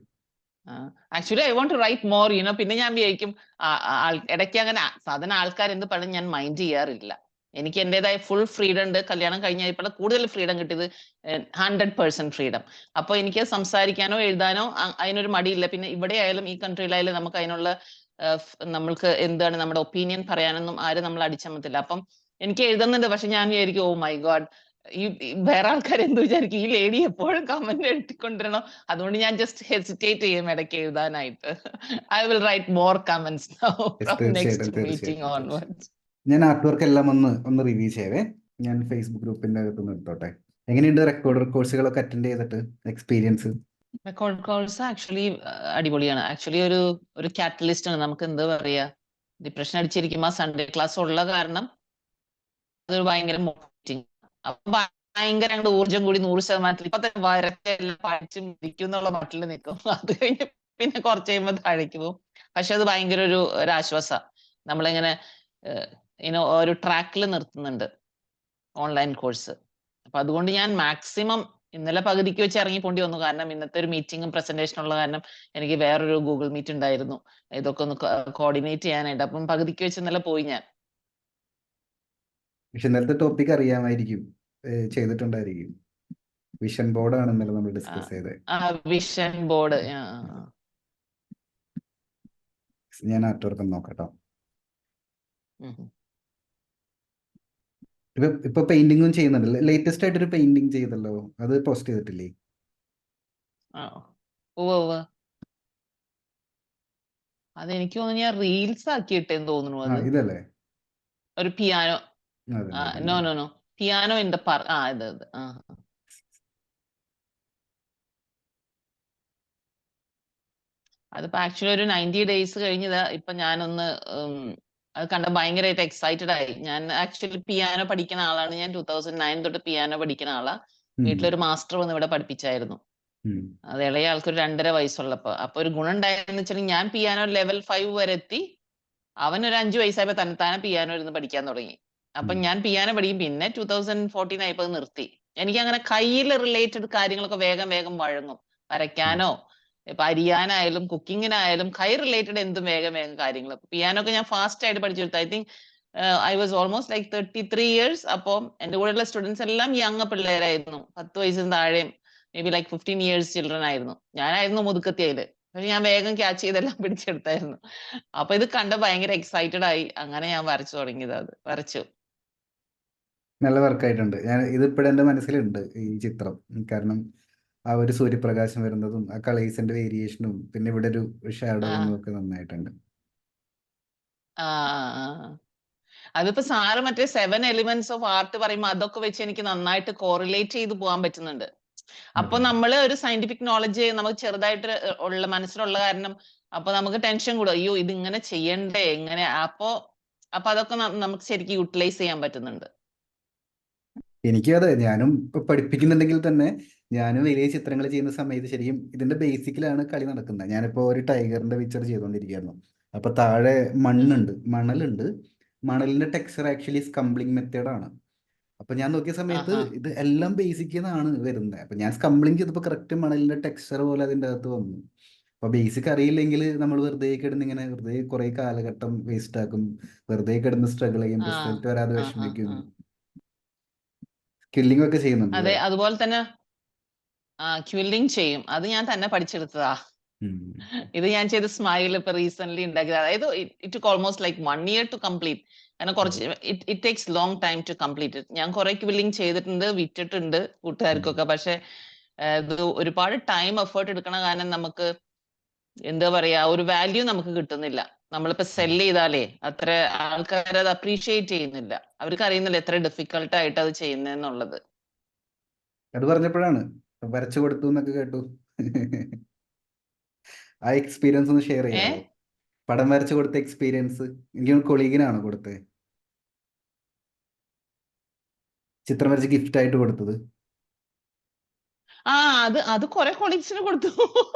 Actually I want to write more. പിന്നെ ഞാൻ വിചാരിക്കും ഇടയ്ക്ക് അങ്ങനെ സാധാരണ ആൾക്കാർ എന്ത് പറഞ്ഞു ഞാൻ മൈൻഡ് ചെയ്യാറില്ല. എനിക്ക് എന്റേതായ ഫുൾ ഫ്രീഡം ഉണ്ട്. കല്യാണം കഴിഞ്ഞപ്പോൾ കൂടുതൽ ഫ്രീഡം കിട്ടിയത് 100% ഫ്രീഡം. അപ്പൊ എനിക്ക് സംസാരിക്കാനോ എഴുതാനോ അതിനൊരു മടിയില്ല. പിന്നെ ഇവിടെ ആയാലും ഈ കൺട്രിയിലായാലും നമുക്ക് അതിനുള്ള നമ്മൾക്ക് എന്താണ് നമ്മുടെ ഒപ്പീനിയൻ പറയാനൊന്നും ആരും നമ്മൾ അടിച്ചമർത്തില്ല. അപ്പം എനിക്ക് എഴുതുന്നുണ്ട്. പക്ഷെ ഞാൻ വിചാരിക്കും, ഓ മൈ ഗോഡ്, ഈ വേറെ ആൾക്കാർ എന്ത് വിചാരിക്കും, ഈ ലേഡി എപ്പോഴും കമന്റ് എഴുതിക്കൊണ്ടിരണോ. അതുകൊണ്ട് ഞാൻ ജസ്റ്റ് ഹെസിറ്റേറ്റ് ചെയ്യും ഇടയ്ക്ക് എഴുതാനായിട്ട്. I will write more comments now from തീർച്ചയായിട്ടും നെക്സ്റ്റ് മീറ്റിംഗ് തീർച്ചയായിട്ടും തീർച്ചയായിട്ടും. ഓൺവേർഡ്സ്. ഞാൻ ആർട്ട് വർക്ക് എല്ലാം ഒന്ന് റിവ്യൂ ചെയ്യവേ. ഞാൻ ഫേസ്ബുക്ക് ഗ്രൂപ്പിന്റെ അകത്തുനിന്ന് എടുത്തോട്ടെ. എങ്ങനെയുണ്ട് റെക്കോർഡർ കോഴ്സുകളൊക്കെ അറ്റൻഡ് ചെയ്തിട്ട് എക്സ്പീരിയൻസ്? റെക്കോർഡ് കോഴ്സ് ആക്ച്വലി അടിപൊളിയാണ്. ആക്ച്വലി ഒരു കാറ്റലിസ്റ്റ് ആണ്. നമുക്ക് എന്താ പറയാ, ഡിപ്രഷൻ അടിച്ചിരിക്കുമ്പോൾ സൺഡേ ക്ലാസ് ഉള്ള കാരണം അതൊരു ഭയങ്കര മോട്ടിവേറ്റിംഗ്. അപ്പൊ ഭയങ്കര അങ്ങോട്ട് ഊർജ്ജം കൂടി 100%. ഇപ്പൊ തന്നെ വരക്കെ എല്ലാം പഠിച്ച് മുടിക്കും എന്നുള്ള മട്ടിൽ നിൽക്കും. അത് കഴിഞ്ഞ് പിന്നെ കുറച്ച് കഴിയുമ്പോൾ താഴേക്ക് പോകും. പക്ഷെ അത് ഭയങ്കര ഒരു ആശ്വാസ. നമ്മളിങ്ങനെ ഒരു ട്രാക്കിൽ നിർത്തുന്നുണ്ട് ഓൺലൈൻ കോഴ്സ്. അപ്പൊ അതുകൊണ്ട് ഞാൻ മാക്സിമം ഇന്നലെ പകുതിക്ക് വെച്ച് ഇറങ്ങി പോണ്ടി വന്നു. കാരണം ഇന്നത്തെ ഒരു മീറ്റിംഗും പ്രസന്റേഷനും ഉള്ള കാരണം എനിക്ക് വേറൊരു ഗൂഗിൾ മീറ്റ് ഉണ്ടായിരുന്നു, ഇതൊക്കെ ഒന്ന് കോർഡിനേറ്റ് ചെയ്യാനായിട്ട്. അപ്പം പകുതിക്ക് വെച്ച് ഇന്നലെ പോയി ഞാൻ. പക്ഷെ ഇന്നലത്തെ ടോപ്പിക് അറിയാമായിരിക്കും, ചെയ്തിട്ടുണ്ടായിരിക്കും. വിഷൻ ബോർഡാണ് ഇന്നലെ നമ്മൾ ഡിസ്കസ് ചെയ്തത്. Vision board. ഞാൻ ആർട്ട് വർക്ക് നോക്കട്ടോ. ഇപ്പൊ പെയിന്റിങ്ങും ചെയ്യുന്നുണ്ടല്ലോ. ലേറ്റസ്റ്റ് ആയിട്ടൊരു പെയിന്റിങ് ചെയ്തല്ലോ, അത് പോസ്റ്റ് ചെയ്തിട്ടില്ലേ? അതെനിക്ക് തോന്നുന്നു ഞാൻ റീൽസ് ആക്കിയിട്ടെന്ന് തോന്നുന്നു. അത് ഇതല്ലേ ഒരു പിയാനോ. അതല്ലേ no no no piano in the park. ഇത് അതിപ്പോ ആക്ച്വലി ഒരു 90 days കഴിഞ്ഞത്. ഇപ്പൊ ഞാനൊന്ന് അത് കണ്ട ഭയങ്കരമായിട്ട് എക്സൈറ്റഡ് ആയി. ഞാൻ ആക്ച്വലി പിയാനോ പഠിക്കുന്ന ആളാണ്. ഞാൻ 2009 തൊട്ട് പിയാനോ പഠിക്കുന്ന ആളാ. വീട്ടിലൊരു മാസ്റ്റർ വന്ന് ഇവിടെ പഠിപ്പിച്ചായിരുന്നു. അത് ഇളയ ആൾക്കൊരു 2.5 വയസ്സുള്ളപ്പോ. അപ്പൊ ഒരു ഗുണം ഉണ്ടായെന്ന് വെച്ചാൽ ഞാൻ പിയാനോ ലെവൽ 5 വരെ എത്തി. അവൻ ഒരു 5 വയസ്സായപ്പോ തന്നെത്താനെ പിയാനോ ഇരുന്ന് പഠിക്കാൻ തുടങ്ങി. അപ്പൊ ഞാൻ പിയാനോ പഠിക്കും. പിന്നെ 2014 ആയപ്പോ അത് നിർത്തി. എനിക്ക് അങ്ങനെ കയ്യിൽ റിലേറ്റഡ് കാര്യങ്ങളൊക്കെ വേഗം വേഗം വഴങ്ങും. വരയ്ക്കാനോ ഇപ്പൊ അരിയാനായാലും കുക്കിങ്ങിനായാലും കൈ റിലേറ്റഡ് എന്തും വേഗം വേഗം കാര്യങ്ങൾ. പിയാനോ ഒക്കെ ഞാൻ ഫാസ്റ്റ് ആയിട്ട് പഠിച്ചെടുത്തു. I think I was almost like 33 years. അപ്പോൾ എന്റെ കൂടെയുള്ള സ്റ്റുഡൻസ് എല്ലാം യങ് പിള്ളേരായിരുന്നു. 10 വയസ്സിന് താഴെയും may be like 15 years children ആയിരുന്നു. ഞാനായിരുന്നു മുതുക്കത്തി അതില്. പക്ഷെ ഞാൻ വേഗം ക്യാച്ച് ചെയ്തെല്ലാം പിടിച്ചെടുത്തായിരുന്നു. അപ്പൊ ഇത് കണ്ട് ഭയങ്കര എക്സൈറ്റഡ് ആയി. അങ്ങനെ ഞാൻ വരച്ചു തുടങ്ങിയത്. അത് വരച്ചു. നല്ല വർക്കായിട്ടുണ്ട്. ഇതിപ്പോഴും എൻ്റെ മനസ്സിലുണ്ട് ഈ ചിത്രം. കാരണം ആ ഒരു സൂര്യപ്രകാശം വരുന്നതും ആ കളേഴ്സിന്റെ വേരിയേഷനും പിന്നെ ഇവിടെ ഒരു ഷാഡോ ആ വന്നതും ഒക്കെ നന്നായിട്ടുണ്ട്. ആ ആ. അതിപ്പോ സാറ് മറ്റേ 7 എലിമെന്റ്സ് ഓഫ് ആർട്ട് പറയുമ്പോൾ അതൊക്കെ വെച്ച് എനിക്ക് നന്നായിട്ട് കോറിലേറ്റ് ചെയ്ത് പോകാൻ പറ്റുന്നുണ്ട്. അപ്പൊ അതെ. നമ്മള് ഒരു സയന്റിഫിക് നോളജ് നമുക്ക് ചെറുതായിട്ട് ഉള്ള മനസ്സിലുള്ള കാരണം അപ്പൊ നമുക്ക് ടെൻഷൻ കൂടും. അയ്യോ ഇത് ഇങ്ങനെ ചെയ്യണ്ടേ എങ്ങനെ. അപ്പൊ അതൊക്കെ നമുക്ക് ശരിക്കും യൂട്ടിലൈസ് ചെയ്യാൻ പറ്റുന്നുണ്ട്. എനിക്കും അതെ. ഞാനും ഇപ്പൊ പഠിപ്പിക്കുന്നുണ്ടെങ്കിൽ തന്നെ ഞാനും വലിയ ചിത്രങ്ങൾ ചെയ്യുന്ന സമയത്ത് ശരിക്കും ഇതിന്റെ ബേസിക്കിലാണ് കളി നടക്കുന്നത്. ഞാനിപ്പോ ഒരു ടൈഗറിന്റെ പിക്ചർ ചെയ്തുകൊണ്ടിരിക്കുകയായിരുന്നു. അപ്പൊ താഴെ ഉം. മണലുണ്ട്. മണലിന്റെ ടെക്സ്ചർ ആക്ച്വലി സ്കംബ്ലിംഗ് മെത്തേഡാണ്. അപ്പൊ ഞാൻ നോക്കിയ സമയത്ത് ആഹാ. ഇത് എല്ലാം ബേസിക്കിൽ നിന്നാണ് വരുന്നത്. അപ്പൊ ഞാൻ സ്കംബ്ലിംഗ് ചെയ്തപ്പോൾ കറക്റ്റ് മണലിന്റെ ടെക്സ്ചർ പോലെ അതിൻ്റെ അകത്ത് വന്നു. അപ്പൊ ബേസിക് അറിയില്ലെങ്കിൽ നമ്മൾ വെറുതെ കിടന്ന് ഇങ്ങനെ വെറുതെ കുറെ കാലഘട്ടം വേസ്റ്റ് ആക്കും. വെറുതെ കിടന്ന് സ്ട്രഗിൾ ചെയ്യും. ആ റിസൾട്ട് വരാതെ ആ ആ വിഷമിക്കും. ആ. സ്കില്ലിംഗ് ഒക്കെ ചെയ്യുന്നുണ്ട് അതെ, അല്ലേ? അതുപോലെ തന്നെ ക്വില്ലിംഗ് ചെയ്യും. അത് ഞാൻ തന്നെ പഠിച്ചെടുത്തതാ. ഉം. ഇത് ഞാൻ ചെയ്ത സ്മൈൽ ഇപ്പൊ റീസെന്റ് ഉണ്ടാക്കിയത്. അതായത് it took almost like 1 year to complete. കാരണം കുറച്ച് it takes long time to complete it. ഞാൻ കുറെ ക്വില്ലിംഗ് ചെയ്തിട്ടുണ്ട്, വിറ്റിട്ടുണ്ട് കൂട്ടുകാർക്കൊക്കെ. പക്ഷെ ഇത് ഒരുപാട് ടൈം എഫേർട്ട് എടുക്കണ കാരണം നമുക്ക് എന്താ പറയാ ഒരു വാല്യൂ നമുക്ക് കിട്ടുന്നില്ല. നമ്മളിപ്പോ സെല് ചെയ്താലേ അത്ര ആൾക്കാർ അത് അപ്രീഷിയേറ്റ് ചെയ്യുന്നില്ല. അവർക്ക് അറിയുന്നില്ല എത്ര ഡിഫിക്കൽട്ട് ആയിട്ട് അത് ചെയ്യുന്നതെന്നുള്ളത്. അത് പറഞ്ഞപ്പോഴാണ് വരച്ചു കൊടുത്തു എന്നൊക്കെ കേട്ടു. ആ എക്സ്പീരിയൻസ് ഒന്ന് ഷെയർ ഏ ചെയ്യാവോ? പടം വരച്ചു കൊടുത്ത എക്സ്പീരിയൻസ്. എനിക്ക് കൊളീഗിനാണോ കൊടുത്തത്? ചിത്രം വരച്ച് ഗിഫ്റ്റ് ആയിട്ട് കൊടുത്തത്. ആ അത് അത് കുറെ കൊളീഗ്സിന് കൊടുത്തു.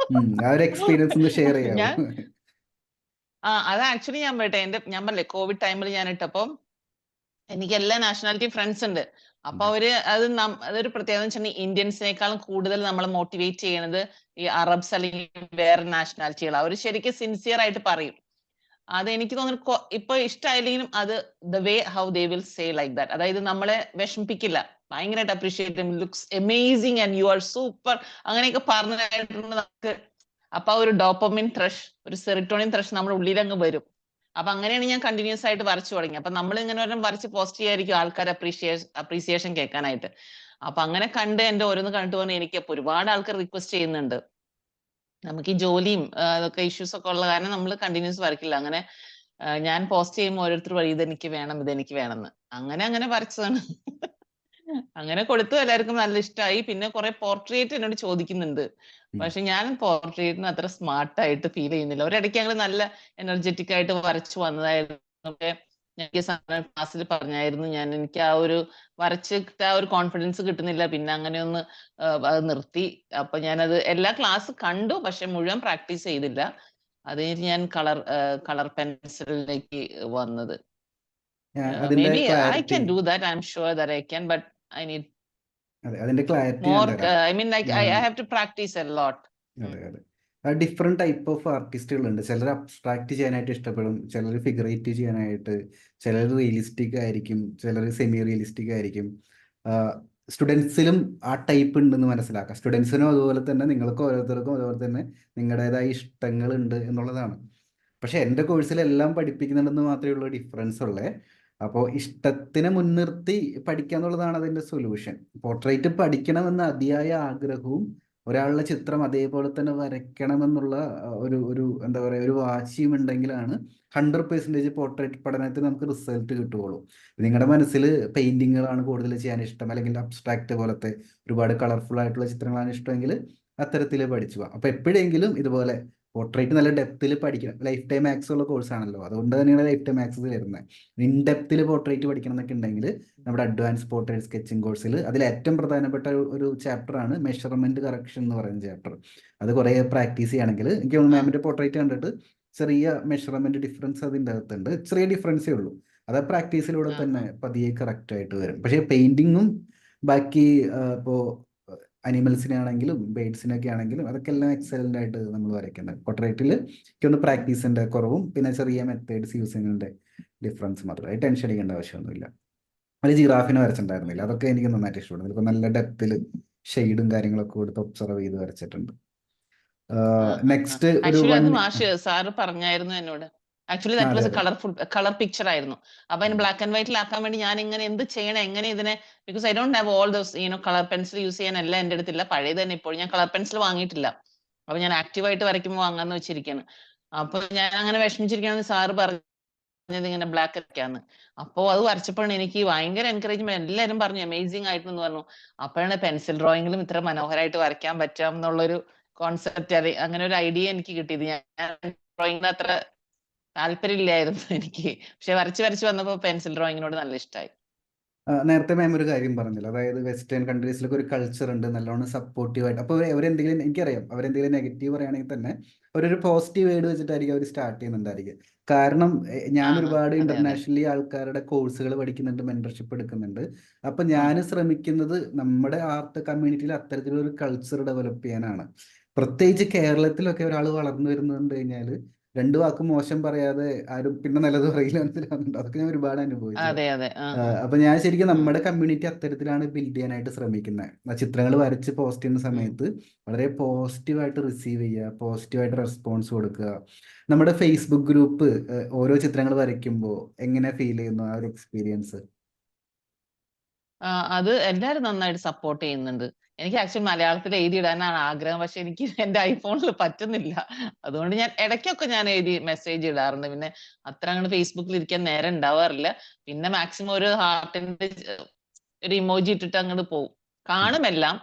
ആ ഒരു എക്സ്പീരിയൻസ് ഒന്ന് ഷെയർ ചെയ്യാവോ? ഞാൻ അത് ആക്ച്വലി ഞാൻ പറയട്ടെ, ഞാൻ പറഞ്ഞില്ലേ കോവിഡ് ടൈമിൽ ഞാൻ ഇട്ടപ്പോ എനിക്ക് എല്ലാ നാഷണാലിറ്റി ഫ്രണ്ട്സ് ഉണ്ട്. അപ്പൊ അതൊരു പ്രത്യേകത വെച്ചിട്ടുണ്ടെങ്കിൽ ഇന്ത്യൻസിനേക്കാളും കൂടുതൽ നമ്മളെ മോട്ടിവേറ്റ് ചെയ്യണത് ഈ അറബ്സ് അല്ലെങ്കിൽ വേറെ നാഷണാലിറ്റികൾ. അവർ ശരിക്കും സിൻസിയർ ആയിട്ട് പറയും. അത് എനിക്ക് തോന്നുന്നു ഇപ്പൊ ഇഷ്ടമായില്ലെങ്കിലും അത് the way how they will say like that. അതായത് നമ്മളെ വിഷമിപ്പിക്കില്ല. ഭയങ്കരമായിട്ട് appreciate looks amazing and you are super അങ്ങനെയൊക്കെ പറഞ്ഞിട്ടുണ്ട് നമുക്ക്. അപ്പൊ ഒരു ഡോപ്പമിൻ ത്രഷ്, ഒരു സെറിട്ടോണിൻ ത്രഷ് നമ്മുടെ ഉള്ളിൽ അങ്ങ് വരും. അപ്പൊ അങ്ങനെയാണ് ഞാൻ കണ്ടിന്യൂസ് ആയിട്ട് വരച്ചു തുടങ്ങി. അപ്പൊ നമ്മൾ ഇങ്ങനെ ഒരെണ്ണം വരച്ച് പോസ്റ്റ് ചെയ്യായിരിക്കും ആൾക്കാർ അപ്രീസിയേഷൻ കേൾക്കാനായിട്ട്. അപ്പൊ അങ്ങനെ കണ്ട് എന്റെ ഓരോന്ന് കണ്ടിട്ട് പറഞ്ഞ് എനിക്ക് ഒരുപാട് ആൾക്കാർ റിക്വസ്റ്റ് ചെയ്യുന്നുണ്ട്. നമുക്ക് ഈ ജോലിയും അതൊക്കെ ഇഷ്യൂസ് ഒക്കെ ഉള്ള കാരണം നമ്മൾ കണ്ടിന്യൂസ് വരക്കില്ല. അങ്ങനെ ഞാൻ പോസ്റ്റ് ചെയ്യുമ്പോൾ ഓരോരുത്തർ വഴി ഇതെനിക്ക് വേണം ഇതെനിക്ക് വേണമെന്ന്. അങ്ങനെ അങ്ങനെ വരച്ചതാണ്. അങ്ങനെ കൊടുത്തു. എല്ലാവർക്കും നല്ല ഇഷ്ടമായി. പിന്നെ കുറെ പോർട്രേറ്റ് എന്നോട് ചോദിക്കുന്നുണ്ട്. പക്ഷെ ഞാൻ പോർട്രേറ്റിന് അത്ര സ്മാർട്ട് ആയിട്ട് ഫീൽ ചെയ്യുന്നില്ല. ഒരിടയ്ക്ക് ഞങ്ങൾ നല്ല എനർജറ്റിക് ആയിട്ട് വരച്ചു വന്നതായിരുന്നു. എനിക്ക് ക്ലാസ്സിൽ പറഞ്ഞായിരുന്നു എനിക്ക് ആ ഒരു വരച്ചിട്ട് ആ ഒരു കോൺഫിഡൻസ് കിട്ടുന്നില്ല. പിന്നെ അങ്ങനെ ഒന്ന് അത് നിർത്തി. അപ്പൊ ഞാനത് എല്ലാ ക്ലാസ് കണ്ടു പക്ഷെ മുഴുവൻ പ്രാക്ടീസ് ചെയ്തില്ല. അത് കഴിഞ്ഞിട്ട് ഞാൻ കളർ പെൻസിലിലേക്ക് വന്നത്. അതിന്റെ Maybe I clarity can do that. I'm sure that I can, but I need അതിന്റെ ക്ലാരിറ്റി ഞാൻ more. തരാം. I mean, like I have to practice a lot. അതെ അതെ. ഡിഫറെന്റ് ടൈപ്പ് ഓഫ് ആർട്ടിസ്റ്റുകളുണ്ട്. ചിലർ അബ്സ്ട്രാക്ട് ചെയ്യാനായിട്ട് ഇഷ്ടപ്പെടും, ചിലർ ഫിഗറേറ്റീവ് ചെയ്യാനായിട്ട്, ചിലർ റിയലിസ്റ്റിക് ആയിരിക്കും, ചിലർ സെമി റിയലിസ്റ്റിക് ആയിരിക്കും. സ്റ്റുഡൻസിലും ആ ടൈപ്പ് ഉണ്ടെന്ന് മനസ്സിലാക്കാം. സ്റ്റുഡൻസിനും അതുപോലെ തന്നെ നിങ്ങൾക്ക് ഓരോരുത്തർക്കും അതുപോലെ തന്നെ നിങ്ങളുടേതായ ഇഷ്ടങ്ങളുണ്ട് എന്നുള്ളതാണ്. പക്ഷെ എൻ്റെ കോഴ്സിലെല്ലാം പഠിപ്പിക്കുന്നുണ്ടെന്ന് മാത്രമേ ഉള്ളൂ ഡിഫറൻസ് ഉള്ളേ. അപ്പോൾ ഇഷ്ടത്തിനെ മുൻനിർത്തി പഠിക്കുക എന്നുള്ളതാണ് അതിൻ്റെ സൊല്യൂഷൻ. പോർട്രേറ്റ് പഠിക്കണമെന്ന അതിയായ ആഗ്രഹവും ഒരാളുടെ ചിത്രം അതേപോലെ തന്നെ വരയ്ക്കണമെന്നുള്ള ഒരു ഒരു എന്താ പറയുക ഒരു വാശിയും ഉണ്ടെങ്കിലാണ് 100% പോർട്രേറ്റ് പഠനത്തിൽ നമുക്ക് റിസൾട്ട് കിട്ടുകയുള്ളൂ. നിങ്ങളുടെ മനസ്സിൽ പെയിന്റിങ്ങുകളാണ് കൂടുതൽ ചെയ്യാൻ ഇഷ്ടം, അല്ലെങ്കിൽ അബ്സ്ട്രാക്ട് പോലത്തെ ഒരുപാട് കളർഫുൾ ആയിട്ടുള്ള ചിത്രങ്ങളാണ് ഇഷ്ടമെങ്കിൽ അത്തരത്തിൽ പഠിച്ചു പോകാം. അപ്പോൾ എപ്പോഴെങ്കിലും ഇതുപോലെ പോർട്രേറ്റ് നല്ല ഡെപ്തിൽ പഠിക്കണം. ലൈഫ് ടൈം മാത്സ് ഉള്ള കോഴ്സാണല്ലോ, അതുകൊണ്ട് തന്നെയാണ് ലൈഫ് ടൈം മാത്സ് വരുന്നത്. ഇൻ ഡെപ്തിൽ പോർട്രേറ്റ് പഠിക്കണം എന്നൊക്കെ ഉണ്ടെങ്കിൽ നമ്മുടെ അഡ്വാൻസ് പോർട്രേറ്റ് സ്കെച്ചിങ് കോഴ്സിൽ അതിൽ ഏറ്റവും പ്രധാനപ്പെട്ട ഒരു ചാപ്റ്ററാണ് മെഷർമെന്റ് കറക്ഷൻ എന്ന് പറയുന്ന ചാപ്റ്റർ. അത് കുറേ പ്രാക്ടീസ് ചെയ്യുകയാണെങ്കിൽ എനിക്ക് തോന്നുന്നു മാമിൻ്റെ പോർട്രേറ്റ് കണ്ടിട്ട് ചെറിയ മെഷർമെന്റ് ഡിഫറൻസ് അതിൻ്റെ അകത്തുണ്ട്. ചെറിയ ഡിഫറൻസേ ഉള്ളൂ. അത് പ്രാക്ടീസിലൂടെ ആ തന്നെ ആ പതിയെ കറക്റ്റ് ആയിട്ട് വരും. പക്ഷേ പെയിന്റിങ്ങും ബാക്കി ഇപ്പോൾ അനിമൽസിനെ ആണെങ്കിലും ബേഡ്സിനൊക്കെ ആണെങ്കിലും അതൊക്കെ എല്ലാം എക്സലന്റ് ആയിട്ട് നമ്മൾ വരയ്ക്കുന്നത്. പോർട്രേറ്റിൽ ഒന്ന് പ്രാക്ടീസിന്റെ കുറവും പിന്നെ ചെറിയ മെത്തേഡ്സ് യൂസ് ചെയ്യുന്നതിന്റെ ഡിഫറൻസ് മാത്രമേ. ടെൻഷൻ അടിക്കേണ്ട ആവശ്യമൊന്നുമില്ല. അത് ജിറാഫിനെ വരച്ചിട്ടുണ്ടായിരുന്നില്ല, അതൊക്കെ എനിക്ക് നന്നായിട്ട് ഇഷ്ടപ്പെടുന്നു. ഇപ്പൊ നല്ല ഡെപ്തിൽ ഷെയ്ഡും കാര്യങ്ങളൊക്കെ കൊടുത്ത് ഒബ്സർവ് ചെയ്ത് വരച്ചിട്ടുണ്ട്. നെക്സ്റ്റ് ഒരു ആക്ച്വലി വൺ അത് സാറ് പറഞ്ഞായിരുന്നു എന്നോട്. ആക്ച്വലി ദാറ്റ് അതെ വാസ് എ അതെ കളർ പിക്ചർ ആയിരുന്നു. അപ്പൊ അതിന് ബ്ലാക്ക് ആൻഡ് വൈറ്റിലാക്കാൻ വേണ്ടി ഞാൻ ഇങ്ങനെ എന്ത് ചെയ്യണം, എങ്ങനെ ഇതിനെ, because I don't have all those colour pencil use ചെയ്യാൻ എല്ലാം എന്റെ അടുത്തില്ല. പഴയത് തന്നെ ഇപ്പോൾ ഞാൻ കളർ പെൻസിൽ വാങ്ങിയിട്ടില്ല. അപ്പൊ ഞാൻ ആക്റ്റീവായിട്ട് വരയ്ക്കുമ്പോൾ വാങ്ങാന്ന് വെച്ചിരിക്കുകയാണ്. അപ്പൊ ഞാൻ അങ്ങനെ വിഷമിച്ചിരിക്കുകയാണെന്ന് സാറ് പറഞ്ഞത് ഇങ്ങനെ ബ്ലാക്ക് ഒക്കെയാന്ന്. അപ്പോ അത് വരച്ചപ്പോഴാണ് എനിക്ക് ഭയങ്കര എൻകറേജ്മെന്റ്, എല്ലാവരും പറഞ്ഞു അമേസിംഗ് ആയിട്ടെന്ന് പറഞ്ഞു. അപ്പോഴാണ് പെൻസിൽ ഡ്രോയിങ്ങിലും ഇത്ര മനോഹരമായിട്ട് വരയ്ക്കാൻ പറ്റാം എന്നുള്ളൊരു കോൺസെപ്റ്റ്, അങ്ങനെ ഒരു ഐഡിയ എനിക്ക് കിട്ടിയത്. ഞാൻ ഡ്രോയിങ്ങിന് അത്ര താല്പര്യമില്ലായിരുന്നു എനിക്ക്, പക്ഷെ വരച്ച് വരച്ച് വന്നപ്പോ പെൻസിൽ ഡ്രോയിങ്ങിനോട് നല്ല ഇഷ്ടമായി. നേരത്തെ മാം ഒരു കാര്യം പറഞ്ഞില്ല, അതായത് വെസ്റ്റേൺ കൺട്രീസിലൊക്കെ ഒരു കൾച്ചർ ഉണ്ട് നല്ലോണം സപ്പോർട്ടീവ് ആയിട്ട്. അപ്പോൾ അവരെന്തെങ്കിലും, എനിക്കറിയാം, അവരെന്തെങ്കിലും നെഗറ്റീവ് പറയുകയാണെങ്കിൽ തന്നെ അവരൊരു പോസിറ്റീവ് വേർഡ് വെച്ചിട്ടായിരിക്കും അവർ സ്റ്റാർട്ട് ചെയ്യുന്നുണ്ടായിരിക്കും. കാരണം ഞാൻ ഒരുപാട് അതെ അതെ. ഇന്റർനാഷണലി ആൾക്കാരുടെ കോഴ്സുകൾ പഠിക്കുന്നുണ്ട്, മെന്റർഷിപ്പ് എടുക്കുന്നുണ്ട്. അപ്പൊ ഉം, ഞാൻ ശ്രമിക്കുന്നത് നമ്മുടെ ആർട്ട് കമ്മ്യൂണിറ്റിയിൽ അത്തരത്തിലൊരു കൾച്ചർ ഡെവലപ്പ് ചെയ്യാനാണ്. പ്രത്യേകിച്ച് കേരളത്തിലൊക്കെ ഒരാൾ വളർന്നു വരുന്നുണ്ട് കഴിഞ്ഞാൽ രണ്ടു വാക്ക് മോശം പറയാതെ ആരും പിന്നെ നല്ലത് പറയില്ല, മനസ്സിലാവുന്നുണ്ട്. അതൊക്കെ ഞാൻ ഒരുപാട് അനുഭവിച്ചു. അതെ അതെ. അപ്പൊ ഞാൻ ശരിക്കും ഉം. നമ്മുടെ കമ്മ്യൂണിറ്റി അത്തരത്തിലാണ് ബിൽഡ് ചെയ്യാനായിട്ട് ശ്രമിക്കുന്നത്. ചിത്രങ്ങൾ വരച്ച് പോസ്റ്റ് ചെയ്യുന്ന ഉം. സമയത്ത് വളരെ പോസിറ്റീവായിട്ട് റിസീവ് ചെയ്യുക, പോസിറ്റീവായിട്ട് റെസ്പോൺസ് കൊടുക്കുക. നമ്മുടെ ഫേസ്ബുക്ക് ഗ്രൂപ്പ് ഓരോ ചിത്രങ്ങൾ വരയ്ക്കുമ്പോൾ എങ്ങനെ ഫീൽ ചെയ്യുന്നു ആ ഒരു എക്സ്പീരിയൻസ്? അത് എല്ലാരും നന്നായിട്ട് സപ്പോർട്ട് ചെയ്യുന്നുണ്ട്. എനിക്ക് ആക്ച്വലി മലയാളത്തിൽ എഴുതിയിടാനാണ് ആഗ്രഹം, പക്ഷെ എനിക്ക് എന്റെ ഐഫോണിൽ പറ്റുന്നില്ല. അതുകൊണ്ട് ഞാൻ ഇടയ്ക്കൊക്കെ ഞാൻ എഴുതി മെസ്സേജ് ഇടാറുണ്ട്. പിന്നെ അത്ര അങ്ങോട്ട് ഫേസ്ബുക്കിൽ ഇരിക്കാൻ നേരം ഉണ്ടാവാറില്ല. പിന്നെ മാക്സിമം ഒരു ഹാർട്ടിന്റെ ഒരു ഇമോജി ഇട്ടിട്ട് അങ്ങോട്ട് പോകും. കാണും എല്ലാം,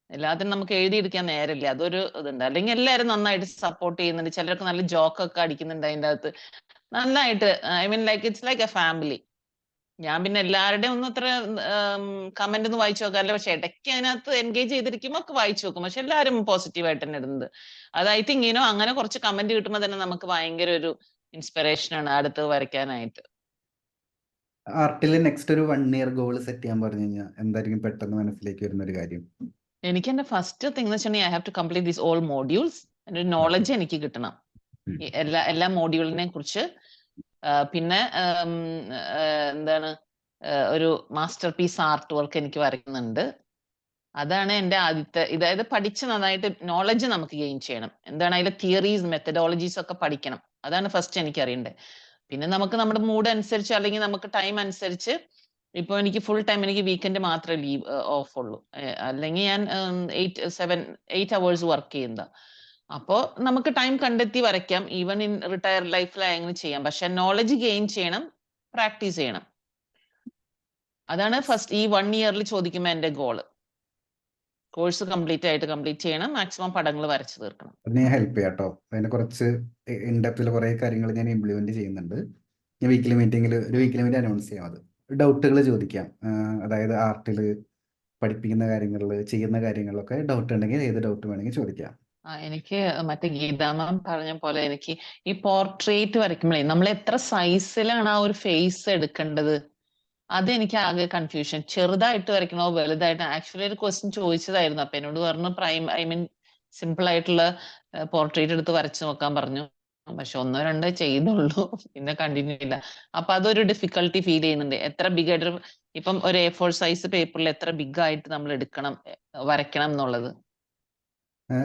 എല്ലാത്തിനും നമുക്ക് എഴുതിയെടുക്കാൻ നേരമില്ല. അതൊരു ഇതുണ്ട്. അല്ലെങ്കിൽ എല്ലാവരും നന്നായിട്ട് സപ്പോർട്ട് ചെയ്യുന്നുണ്ട്. ചിലരൊക്കെ നല്ല ജോക്കൊക്കെ അടിക്കുന്നുണ്ട് അതിൻ്റെ അകത്ത്. നന്നായിട്ട്, I mean like it's like A family. ഞാൻ പിന്നെ എല്ലാവരുടെയും ഒന്നും അത്ര കമന്റ് ഒന്നും വായിച്ചു നോക്കാറില്ല. പക്ഷെ ഇടയ്ക്ക് അതിനകത്ത് എൻഗേജ് ചെയ്തിരിക്കുമ്പോൾ ഒക്കെ വായിച്ചു നോക്കും. പക്ഷെ എല്ലാവരും പോസിറ്റീവ് ആയിട്ട് തന്നെ ഇടുന്നത്. അത് ഐ തിങ്ക് അങ്ങനെ കുറച്ച് കമന്റ് കിട്ടുമ്പോൾ തന്നെ നമുക്ക് ഭയങ്കര ഒരു ഇൻസ്പിറേഷൻ ആണ് അടുത്ത് വരയ്ക്കാനായിട്ട്. ആർട്ടിൽ നെക്സ്റ്റ് ഒരു 1 ഇയർ ഗോൾ സെറ്റ് ചെയ്യാൻ പറഞ്ഞു കഴിഞ്ഞാൽ എന്തായിരിക്കും പെട്ടെന്ന് മനസ്സിലേക്ക് വരുന്ന ഒരു കാര്യം? എനിക്ക് എന്റെ ഫസ്റ്റ് തിങ് എന്ന് വെച്ചിട്ടുണ്ടെങ്കിൽ I have to complete these all modules. ഒരു ഓക്കെ. നോളജ് എനിക്ക് കിട്ടണം ഈ എല്ലാ മോഡ്യൂളിനെ കുറിച്ച്. പിന്നെ എന്താണ്, ഒരു മാസ്റ്റർ പീസ് ആർട്ട് വർക്ക് എനിക്ക് വരയ്ക്കുന്നുണ്ട്. അതാണ് എന്റെ ആദ്യത്തെ, ഇതായത് പഠിച്ച് നന്നായിട്ട് നോളജ് നമുക്ക് ഗെയിൻ ചെയ്യണം. എന്താണ് അതിലെ തിയറീസ് മെത്തഡോളജീസ് ഒക്കെ പഠിക്കണം. അതാണ് ഫസ്റ്റ് എനിക്ക് അറിയേണ്ടത്. പിന്നെ നമുക്ക് നമ്മുടെ മൂഡ് അനുസരിച്ച് അല്ലെങ്കിൽ നമുക്ക് ടൈം അനുസരിച്ച്, ഇപ്പൊ എനിക്ക് ഫുൾ ടൈം എനിക്ക് വീക്കെൻഡ് മാത്രമേ ലീവ് ഓഫ് ഉള്ളൂ. അല്ലെങ്കിൽ ഞാൻ 8 അവേഴ്സ് വർക്ക് ചെയ്യുന്നതാ. അപ്പോ നമുക്ക് ടൈം കണ്ടെത്തി വരയ്ക്കാം. ഈവൻ ഇൻ റിട്ടയർ ലൈഫിൽ അങ്ങനെ ചെയ്യാം. പക്ഷെ നോളജ് ഗെയിൻ ചെയ്യണം, പ്രാക്ടീസ് ചെയ്യണം. അതാണ് ഫസ്റ്റ് ഈ 1 ഇയറിൽ ചോദിക്കുമ്പോൾ എന്റെ ഗോള്. കോഴ്സ് കംപ്ലീറ്റ് ചെയ്യണം, മാക്സിമം പടങ്ങൾ വരച്ചു തീർക്കണം. അതിന് ഞാൻ ഹെൽപ്പ് ചെയ്യാം കേട്ടോ. അതിനെ കുറച്ച് ഇൻഡെപ്തിൽ കുറേ കാര്യങ്ങൾ ഞാൻ ഇംപ്ലിമെന്റ് ചെയ്യുന്നുണ്ട്. ഞാൻ വീക്കിലി മീറ്റിംഗിൽ ഒരു ഉം. വീക്കിലി മീറ്റിംഗ് അനൗൺസ് ചെയ്യാം. അത് ഡൗട്ടുകൾ ചോദിക്കാം. അതായത് ആർട്ടിൽ പഠിപ്പിക്കുന്ന കാര്യങ്ങളിൽ ചെയ്യുന്ന കാര്യങ്ങളിലൊക്കെ ഡൗട്ട് ഉണ്ടെങ്കിൽ ഏത് ഡൗട്ട് വേണമെങ്കിൽ ചോദിക്കാം. എനിക്ക് മറ്റേ ഗീതാ മാം പറഞ്ഞ പോലെ എനിക്ക് ഈ പോർട്രേറ്റ് വരയ്ക്കുമ്പോഴേ നമ്മൾ എത്ര സൈസിലാണ് ആ ഒരു ഫേസ് എടുക്കേണ്ടത്, അതെനിക്ക് ആകെ കൺഫ്യൂഷൻ. ചെറുതായിട്ട് വരയ്ക്കണോ വലുതായിട്ട്? ആക്ച്വലി ഒരു ക്വസ്റ്റ്യൻ ചോദിച്ചതായിരുന്നു. അപ്പൊ എന്നോട് പറഞ്ഞു ഐ മീൻ സിമ്പിൾ ആയിട്ടുള്ള പോർട്രേറ്റ് എടുത്ത് വരച്ചു നോക്കാൻ പറഞ്ഞു. പക്ഷെ ഒന്നോ രണ്ടോ ചെയ്തുള്ളൂ, പിന്നെ കണ്ടിന്യൂ ഇല്ല. അപ്പൊ അതൊരു ഡിഫിക്കൽട്ടി ഫീൽ ചെയ്യുന്നുണ്ട്. എത്ര ബിഗ് ആയിട്ട്, ഇപ്പം ഒരു A4 സൈസ് പേപ്പറിൽ എത്ര ബിഗ് ആയിട്ട് നമ്മൾ എടുക്കണം, വരയ്ക്കണം എന്നുള്ളത്.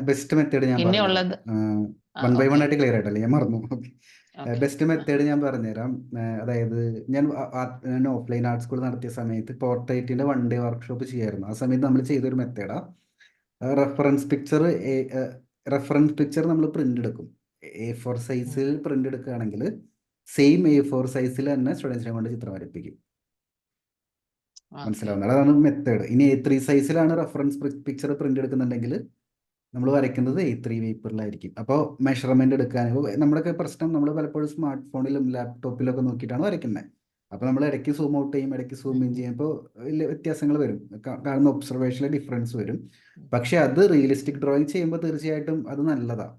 ബെസ്റ്റ് മെത്തേഡ് ഞാൻ പിന്നെ പറഞ്ഞുതരാം. ഉള്ളത് 1 ബൈ 1 ഓക്കെ ആയിട്ട് ക്ലിയർ ആയിട്ടല്ലേ, ഞാൻ മറന്നു. ഓക്കെ ബെസ്റ്റ് മെത്തേഡ് ഞാൻ പറഞ്ഞുതരാം. അതായത് ഞാൻ ഓഫ്ലൈൻ ആർട്ട് സ്കൂൾ നടത്തിയ സമയത്ത് പോർട്രേറ്റിന്റെ 1 ഡേ വർക്ക്ഷോപ്പ് ചെയ്യായിരുന്നു. ആ സമയത്ത് നമ്മൾ ചെയ്തൊരു മെത്തേഡാ, റെഫറൻസ് പിക്ചർ നമ്മൾ പ്രിന്റ് എടുക്കും. A4 സൈസിൽ പ്രിന്റ് എടുക്കുകയാണെങ്കിൽ സെയിം A4 സൈസിൽ തന്നെ സ്റ്റുഡൻസിനെ കൊണ്ട് ചിത്രം വരപ്പിക്കും. മനസ്സിലാവുന്നത്? അതാണ് മെത്തേഡ്. ഇനി A3 സൈസിലാണ് റെഫറൻസ് പിക്ചർ പ്രിന്റ് എടുക്കുന്നുണ്ടെങ്കിൽ നമ്മൾ വരയ്ക്കുന്നത് A3 പേപ്പറിലായിരിക്കും. അപ്പോൾ മെഷർമെന്റ് എടുക്കാൻ നമ്മുടെയൊക്കെ പ്രശ്നം, നമ്മൾ പലപ്പോഴും സ്മാർട്ട് ഫോണിലും ലാപ്ടോപ്പിലൊക്കെ നോക്കിയിട്ടാണ് വരയ്ക്കുന്നത്. അപ്പോൾ നമ്മൾ ഇടയ്ക്ക് സൂം ഔട്ട് ചെയ്യും, ഇടയ്ക്ക് സൂം ഇൻ ചെയ്യും. അപ്പോൾ വലിയ വ്യത്യാസങ്ങൾ വരും, കാണുന്ന ഒബ്സർവേഷനിൽ ഡിഫറൻസ് വരും. പക്ഷെ അത് റിയലിസ്റ്റിക് ഡ്രോയിങ് ചെയ്യുമ്പോൾ തീർച്ചയായിട്ടും അത് നല്ലതാണ്.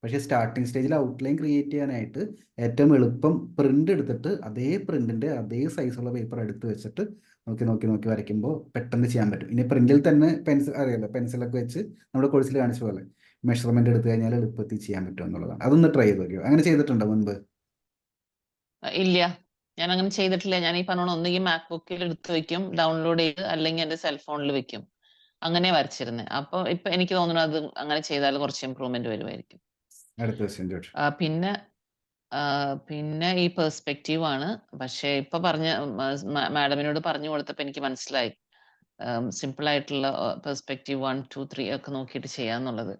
പക്ഷേ സ്റ്റാർട്ടിംഗ് സ്റ്റേജിൽ ഔട്ട്ലൈൻ ക്രിയേറ്റ് ചെയ്യാനായിട്ട് ഏറ്റവും എളുപ്പം പ്രിന്റ് എടുത്തിട്ട് അതേ പ്രിന്റിന്റെ അതേ സൈസുള്ള പേപ്പർ എടുത്ത് വെച്ചിട്ട് നോക്കി നോക്കി നോക്കി വരയ്ക്കുമ്പോൾ പെട്ടെന്ന് ചെയ്യാൻ പറ്റും. ഇനി പ്രിന്റിൽ തന്നെ പെൻസിൽ അറിയാലോ, പെൻസിലൊക്കെ വെച്ച് നമ്മുടെ കോഴ്സിൽ കാണിച്ച പോലെ മെഷർമെന്റ് എടുത്തു കഴിഞ്ഞാൽ എളുപ്പത്തിൽ ചെയ്യാൻ പറ്റും എന്നുള്ളതാണ്. അതൊന്ന് ട്രൈ ചെയ്ത് നോക്കിയോ. അങ്ങനെ ചെയ്തിട്ടുണ്ടോ മുൻപ്? ഇല്ല, ഞാൻ അങ്ങനെ ചെയ്തിട്ടില്ല. ഞാൻ ഈ പറഞ്ഞ ഒന്നുകിൽ മാക്ബുക്കിൽ എടുത്ത് വെക്കും, ഡൗൺലോഡ് ചെയ്ത്, അല്ലെങ്കിൽ എന്റെ സെൽഫോണിൽ വെക്കും. അങ്ങനെ വരച്ചിരുന്നത്. അപ്പൊ ഇപ്പൊ എനിക്ക് തോന്നുന്നു അത് അങ്ങനെ ചെയ്താൽ കുറച്ച് ഇമ്പ്രൂവ്മെന്റ് വരുമായിരിക്കും. അടുത്ത ക്വസ്റ്റ്യൻ ജോഷ്. പിന്നെ പിന്നെ ഈ പെർസ്പെക്റ്റീവ് ആണ്. പക്ഷെ ഇപ്പൊ പറഞ്ഞ മാഡമിനോട് പറഞ്ഞു കൊടുത്തപ്പോ എനിക്ക് മനസ്സിലായി സിമ്പിൾ ആയിട്ടുള്ള പെർസ്പെക്റ്റീവ് 1, 2, 3 ഒക്കെ നോക്കിയിട്ട് ചെയ്യാന്നുള്ളത്.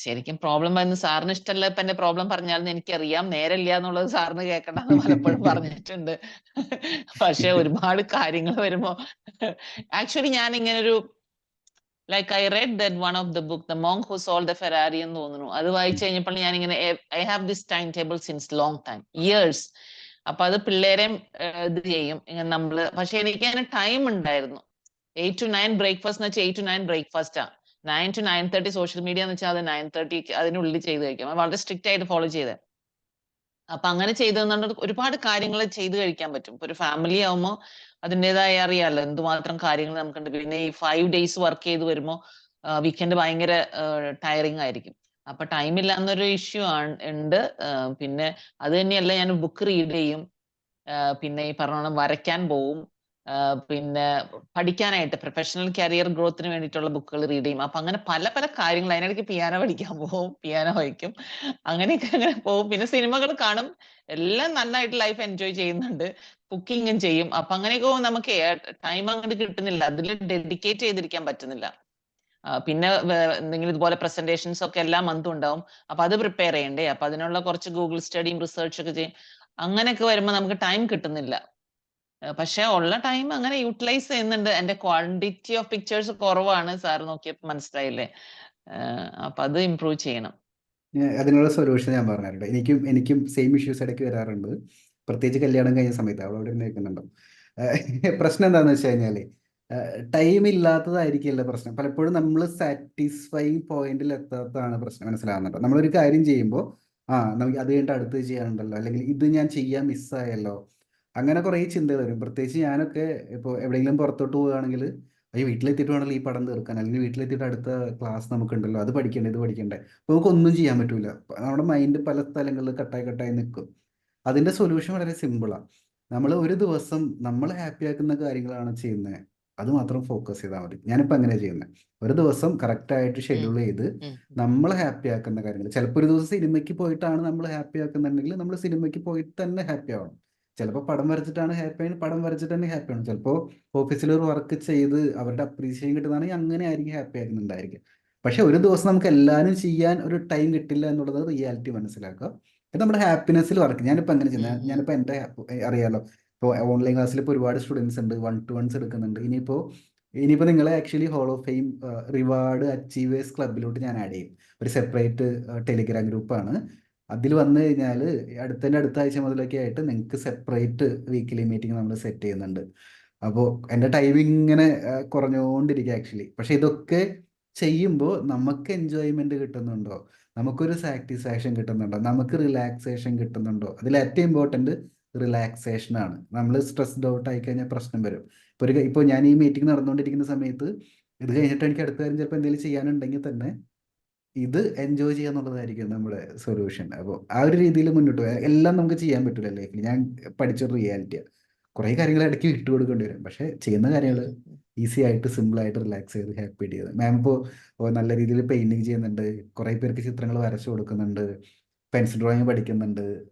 ശരിക്കും പ്രോബ്ലം വരുന്ന സാറിന് ഇഷ്ടമല്ല ഇപ്പൊ എന്റെ പ്രോബ്ലം പറഞ്ഞാലും എനിക്കറിയാം, നേരല്ല എന്നുള്ളത് സാറിന് കേൾക്കണ്ടെന്ന് പലപ്പോഴും പറഞ്ഞിട്ടുണ്ട്. പക്ഷെ ഒരുപാട് കാര്യങ്ങൾ വരുമ്പോ ആക്ച്വലി ഞാൻ ഇങ്ങനെ ഒരു like I read that one of the book the monk who sold the Ferrari എന്ന് തോന്നുന്നു. അത് വായിച്ചു കഴിഞ്ഞപ്പോൾ ഞാൻ ഇങ്ങനെ I have this time table since long time years. അപ്പൊ അത് പിള്ളേരെയും ഇത് ചെയ്യും ഇങ്ങനെ നമ്മള്. പക്ഷെ എനിക്ക് അതിന് ടൈം ഉണ്ടായിരുന്നു. 8 to 9 ബ്രേക്ക്ഫാസ്റ്റ് എന്ന് വെച്ചാൽ 8 to 9 ബ്രേക്ക്ഫാസ്റ്റാ. 9 to 9:30 സോഷ്യൽ മീഡിയ എന്ന് വെച്ചാൽ അത് 9:30 അതിനുള്ളിൽ ചെയ്ത് കഴിക്കാം. വളരെ സ്ട്രിക്റ്റ് ആയിട്ട് ഫോളോ ചെയ്തേ. അപ്പൊ അങ്ങനെ ചെയ്തെന്നുണ്ട് ഒരുപാട് കാര്യങ്ങൾ ചെയ്ത് കഴിക്കാൻ പറ്റും. ഇപ്പൊ ഒരു ഫാമിലി ആവുമ്പോൾ അതിൻ്റെതായ അറിയാലോ എന്തുമാത്രം കാര്യങ്ങൾ നമുക്കുണ്ട്. പിന്നെ ഈ 5 days വർക്ക് ചെയ്ത് വരുമ്പോൾ വീക്കെൻഡ് ഭയങ്കര ടയറിങ് ആയിരിക്കും. അപ്പൊ ടൈം ഇല്ലാന്നൊരു ഇഷ്യൂ ഉണ്ട്. പിന്നെ അത് തന്നെയല്ല, ഞാൻ ബുക്ക് റീഡ് ചെയ്യും, പിന്നെ ഈ പറഞ്ഞ വരയ്ക്കാൻ പോവും, പിന്നെ പഠിക്കാനായിട്ട് പ്രൊഫഷണൽ കരിയർ ഗ്രോത്തിന് വേണ്ടിയിട്ടുള്ള ബുക്കുകൾ റീഡ് ചെയ്യും. അപ്പൊ അങ്ങനെ പല പല കാര്യങ്ങൾ. അതിനിടയ്ക്ക് പിയാനോ പഠിക്കാൻ പോവും, പിയാനോ വായിക്കും, അങ്ങനെയൊക്കെ അങ്ങനെ പോവും. പിന്നെ സിനിമകൾ കാണും. എല്ലാം നന്നായിട്ട് ലൈഫ് എൻജോയ് ചെയ്യുന്നുണ്ട്. കുക്കിങ്ങും ചെയ്യും. അപ്പൊ അങ്ങനെയൊക്കെ നമുക്ക് ടൈം അങ്ങോട്ട് കിട്ടുന്നില്ല, അതിൽ ഡെഡിക്കേറ്റ് ചെയ്തിരിക്കാൻ പറ്റുന്നില്ല. പിന്നെ എന്തെങ്കിലും ഇതുപോലെ പ്രസന്റേഷൻസ് ഒക്കെ എല്ലാ മന്തും ഉണ്ടാവും. അപ്പൊ അത് പ്രിപ്പയർ ചെയ്യണ്ടേ. അപ്പൊ അതിനുള്ള കുറച്ച് ഗൂഗിൾ സ്റ്റഡിയും റിസർച്ച് ഒക്കെ ചെയ്യും. അങ്ങനെയൊക്കെ വരുമ്പോൾ നമുക്ക് ടൈം കിട്ടുന്നില്ല. പക്ഷെ ഉള്ള ടൈം അങ്ങനെ യൂട്ടിലൈസ് ചെയ്യുന്നുണ്ട്. എന്റെ ക്വാണ്ടിറ്റി ഓഫ് പിക്ചേഴ്സ് കുറവാണ്, സാർ നോക്കിയപ്പോൾ മനസ്സിലായില്ലേ. അപ്പൊ അത് ഇമ്പ്രൂവ് ചെയ്യണം. അതിനുള്ള സൊല്യൂഷൻ ഞാൻ പറഞ്ഞിട്ടുണ്ട്. എനിക്കും സെയിം ഇഷ്യൂസ് ഇടയ്ക്ക് വരാറുണ്ട്. പ്രത്യേകിച്ച് കല്യാണം കഴിഞ്ഞ സമയത്ത് അവൾ അവിടെ നിൽക്കുന്നുണ്ടോ. പ്രശ്നം എന്താണെന്ന് വെച്ച് കഴിഞ്ഞാൽ ടൈം ഇല്ലാത്തതായിരിക്കില്ല പ്രശ്നം. പലപ്പോഴും നമ്മൾ സാറ്റിസ്ഫൈങ് പോയിന്റിൽ എത്താത്തതാണ് പ്രശ്നം. മനസ്സിലാവുന്നുണ്ടോ? നമ്മളൊരു കാര്യം ചെയ്യുമ്പോൾ നമുക്ക് അത് കഴിഞ്ഞിട്ട് അടുത്ത് ചെയ്യാനുണ്ടല്ലോ, അല്ലെങ്കിൽ ഇത് ഞാൻ ചെയ്യാൻ മിസ്സായല്ലോ, അങ്ങനെ കുറേ ചിന്തകൾ വരും. പ്രത്യേകിച്ച് ഞാനൊക്കെ ഇപ്പോൾ എവിടെയെങ്കിലും പുറത്തോട്ട് പോവുകയാണെങ്കിൽ അയ്യോ വീട്ടിലെത്തിയിട്ട് വേണമല്ലോ ഈ പടം തീർക്കാൻ, അല്ലെങ്കിൽ വീട്ടിലെത്തിയിട്ട് അടുത്ത ക്ലാസ് നമുക്കുണ്ടല്ലോ, അത് പഠിക്കണ്ടേ ഇത് പഠിക്കണ്ടേ, അപ്പോൾ നമുക്കൊന്നും ചെയ്യാൻ പറ്റൂല. നമ്മുടെ മൈൻഡ് പല സ്ഥലങ്ങളിൽ കട്ടായി കട്ടായി നിൽക്കും. അതിൻ്റെ സൊല്യൂഷൻ വളരെ സിമ്പിളാണ്. നമ്മൾ ഒരു ദിവസം നമ്മൾ ഹാപ്പി ആക്കുന്ന കാര്യങ്ങളാണ് ചെയ്യുന്നത്, അത് മാത്രം ഫോക്കസ് ചെയ്താൽ മതി. ഞാനിപ്പോൾ അങ്ങനെ ചെയ്യുന്നത്. ഒരു ദിവസം കറക്റ്റായിട്ട് ഷെഡ്യൂൾ ചെയ്ത് നമ്മൾ ഹാപ്പി ആക്കുന്ന കാര്യങ്ങൾ. ചിലപ്പോൾ ഒരു ദിവസം സിനിമയ്ക്ക് പോയിട്ടാണ് നമ്മൾ ഹാപ്പി ആക്കുന്നുണ്ടെങ്കിൽ നമ്മൾ സിനിമയ്ക്ക് പോയിട്ട് തന്നെ ഹാപ്പി ആവണം. ചിലപ്പോൾ പടം വരച്ചിട്ടാണ് ഹാപ്പി ആയി, പടം വരച്ചിട്ട് തന്നെ ഹാപ്പി ആണ്. ചിലപ്പോൾ ഓഫീസിൽ ഒരു വർക്ക് ചെയ്ത് അവരുടെ അപ്രീസിയേഷൻ കിട്ടുന്നതാണെങ്കിൽ അങ്ങനെ ആയിരിക്കും ഹാപ്പി ആക്കുന്നുണ്ടായിരിക്കും. പക്ഷെ ഒരു ദിവസം നമുക്ക് എല്ലാവരും ചെയ്യാൻ ഒരു ടൈം കിട്ടില്ല എന്നുള്ളത് റിയാലിറ്റി മനസ്സിലാക്കുക. ഇത് നമ്മുടെ ഹാപ്പിനെസ്സിൽ വർക്ക്. ഞാനിപ്പോൾ അങ്ങനെ ചെയ്യുന്നത്. ഞാനിപ്പോൾ എൻ്റെ അറിയാലോ, ഇപ്പോൾ ഓൺലൈൻ ക്ലാസ്സിൽ ഇപ്പോൾ ഒരുപാട് സ്റ്റുഡൻസ് ഉണ്ട്, 1-to-1s എടുക്കുന്നുണ്ട്. ഇനിയിപ്പോൾ നിങ്ങളെ actually hall of fame reward achievers ക്ലബിലോട്ട് ഞാൻ ആഡ് ചെയ്യും. ഒരു സെപ്പറേറ്റ് ടെലിഗ്രാം ഗ്രൂപ്പാണ്. അതിൽ വന്നു കഴിഞ്ഞാൽ അടുത്ത ആഴ്ച മുതലൊക്കെ ആയിട്ട് നിങ്ങൾക്ക് സെപ്പറേറ്റ് വീക്കിലി മീറ്റിംഗ് നമ്മൾ സെറ്റ് ചെയ്യുന്നുണ്ട്. അപ്പോൾ എൻ്റെ ടൈമിംഗ് ഇങ്ങനെ കുറഞ്ഞുകൊണ്ടിരിക്കുക ആക്ച്വലി. പക്ഷെ ഇതൊക്കെ ചെയ്യുമ്പോൾ നമുക്ക് എൻജോയ്മെന്റ് കിട്ടുന്നുണ്ടോ, നമുക്കൊരു സാറ്റിസ്ഫാക്ഷൻ കിട്ടുന്നുണ്ടോ, നമുക്ക് റിലാക്സേഷൻ കിട്ടുന്നുണ്ടോ? അതിൽ ഏറ്റവും ഇമ്പോർട്ടൻറ്റ് റിലാക്സേഷൻ ആണ്. നമ്മൾ സ്ട്രെസ്ഡ് ഔട്ട് ആയി കഴിഞ്ഞാൽ പ്രശ്നം വരും. ഇപ്പോൾ ഞാൻ ഈ മീറ്റിംഗ് നടന്നുകൊണ്ടിരിക്കുന്ന സമയത്ത് ഇത് കഴിഞ്ഞിട്ട് എനിക്ക് അടുത്ത കാര്യം ചിലപ്പോൾ എന്തെങ്കിലും ചെയ്യാനുണ്ടെങ്കിൽ തന്നെ ഇത് എൻജോയ് ചെയ്യുക എന്നുള്ളതായിരിക്കും നമ്മുടെ സൊല്യൂഷൻ. അപ്പോൾ ആ ഒരു രീതിയിൽ മുന്നോട്ട് പോയാൽ എല്ലാം നമുക്ക് ചെയ്യാൻ പറ്റില്ല ലൈഫിൽ. ഞാൻ പഠിച്ചൊരു റിയാലിറ്റിയാണ്. കുറേ കാര്യങ്ങൾ ഇടയ്ക്ക് വിട്ടുകൊടുക്കേണ്ടി വരും. പക്ഷേ ചെയ്യുന്ന കാര്യങ്ങൾ ഈസി ആയിട്ട് സിമ്പിളായിട്ട് റിലാക്സ് ചെയ്ത് ഹാപ്പി ചെയ്ത്. മാം ഇപ്പോൾ നല്ല രീതിയിൽ പെയിൻറ്റിങ് ചെയ്യുന്നുണ്ട്, കുറേ പേർക്ക് ചിത്രങ്ങൾ വരച്ചു കൊടുക്കുന്നുണ്ട്, പെൻസിൽ ഡ്രോയിങ് പഠിക്കുന്നുണ്ട്,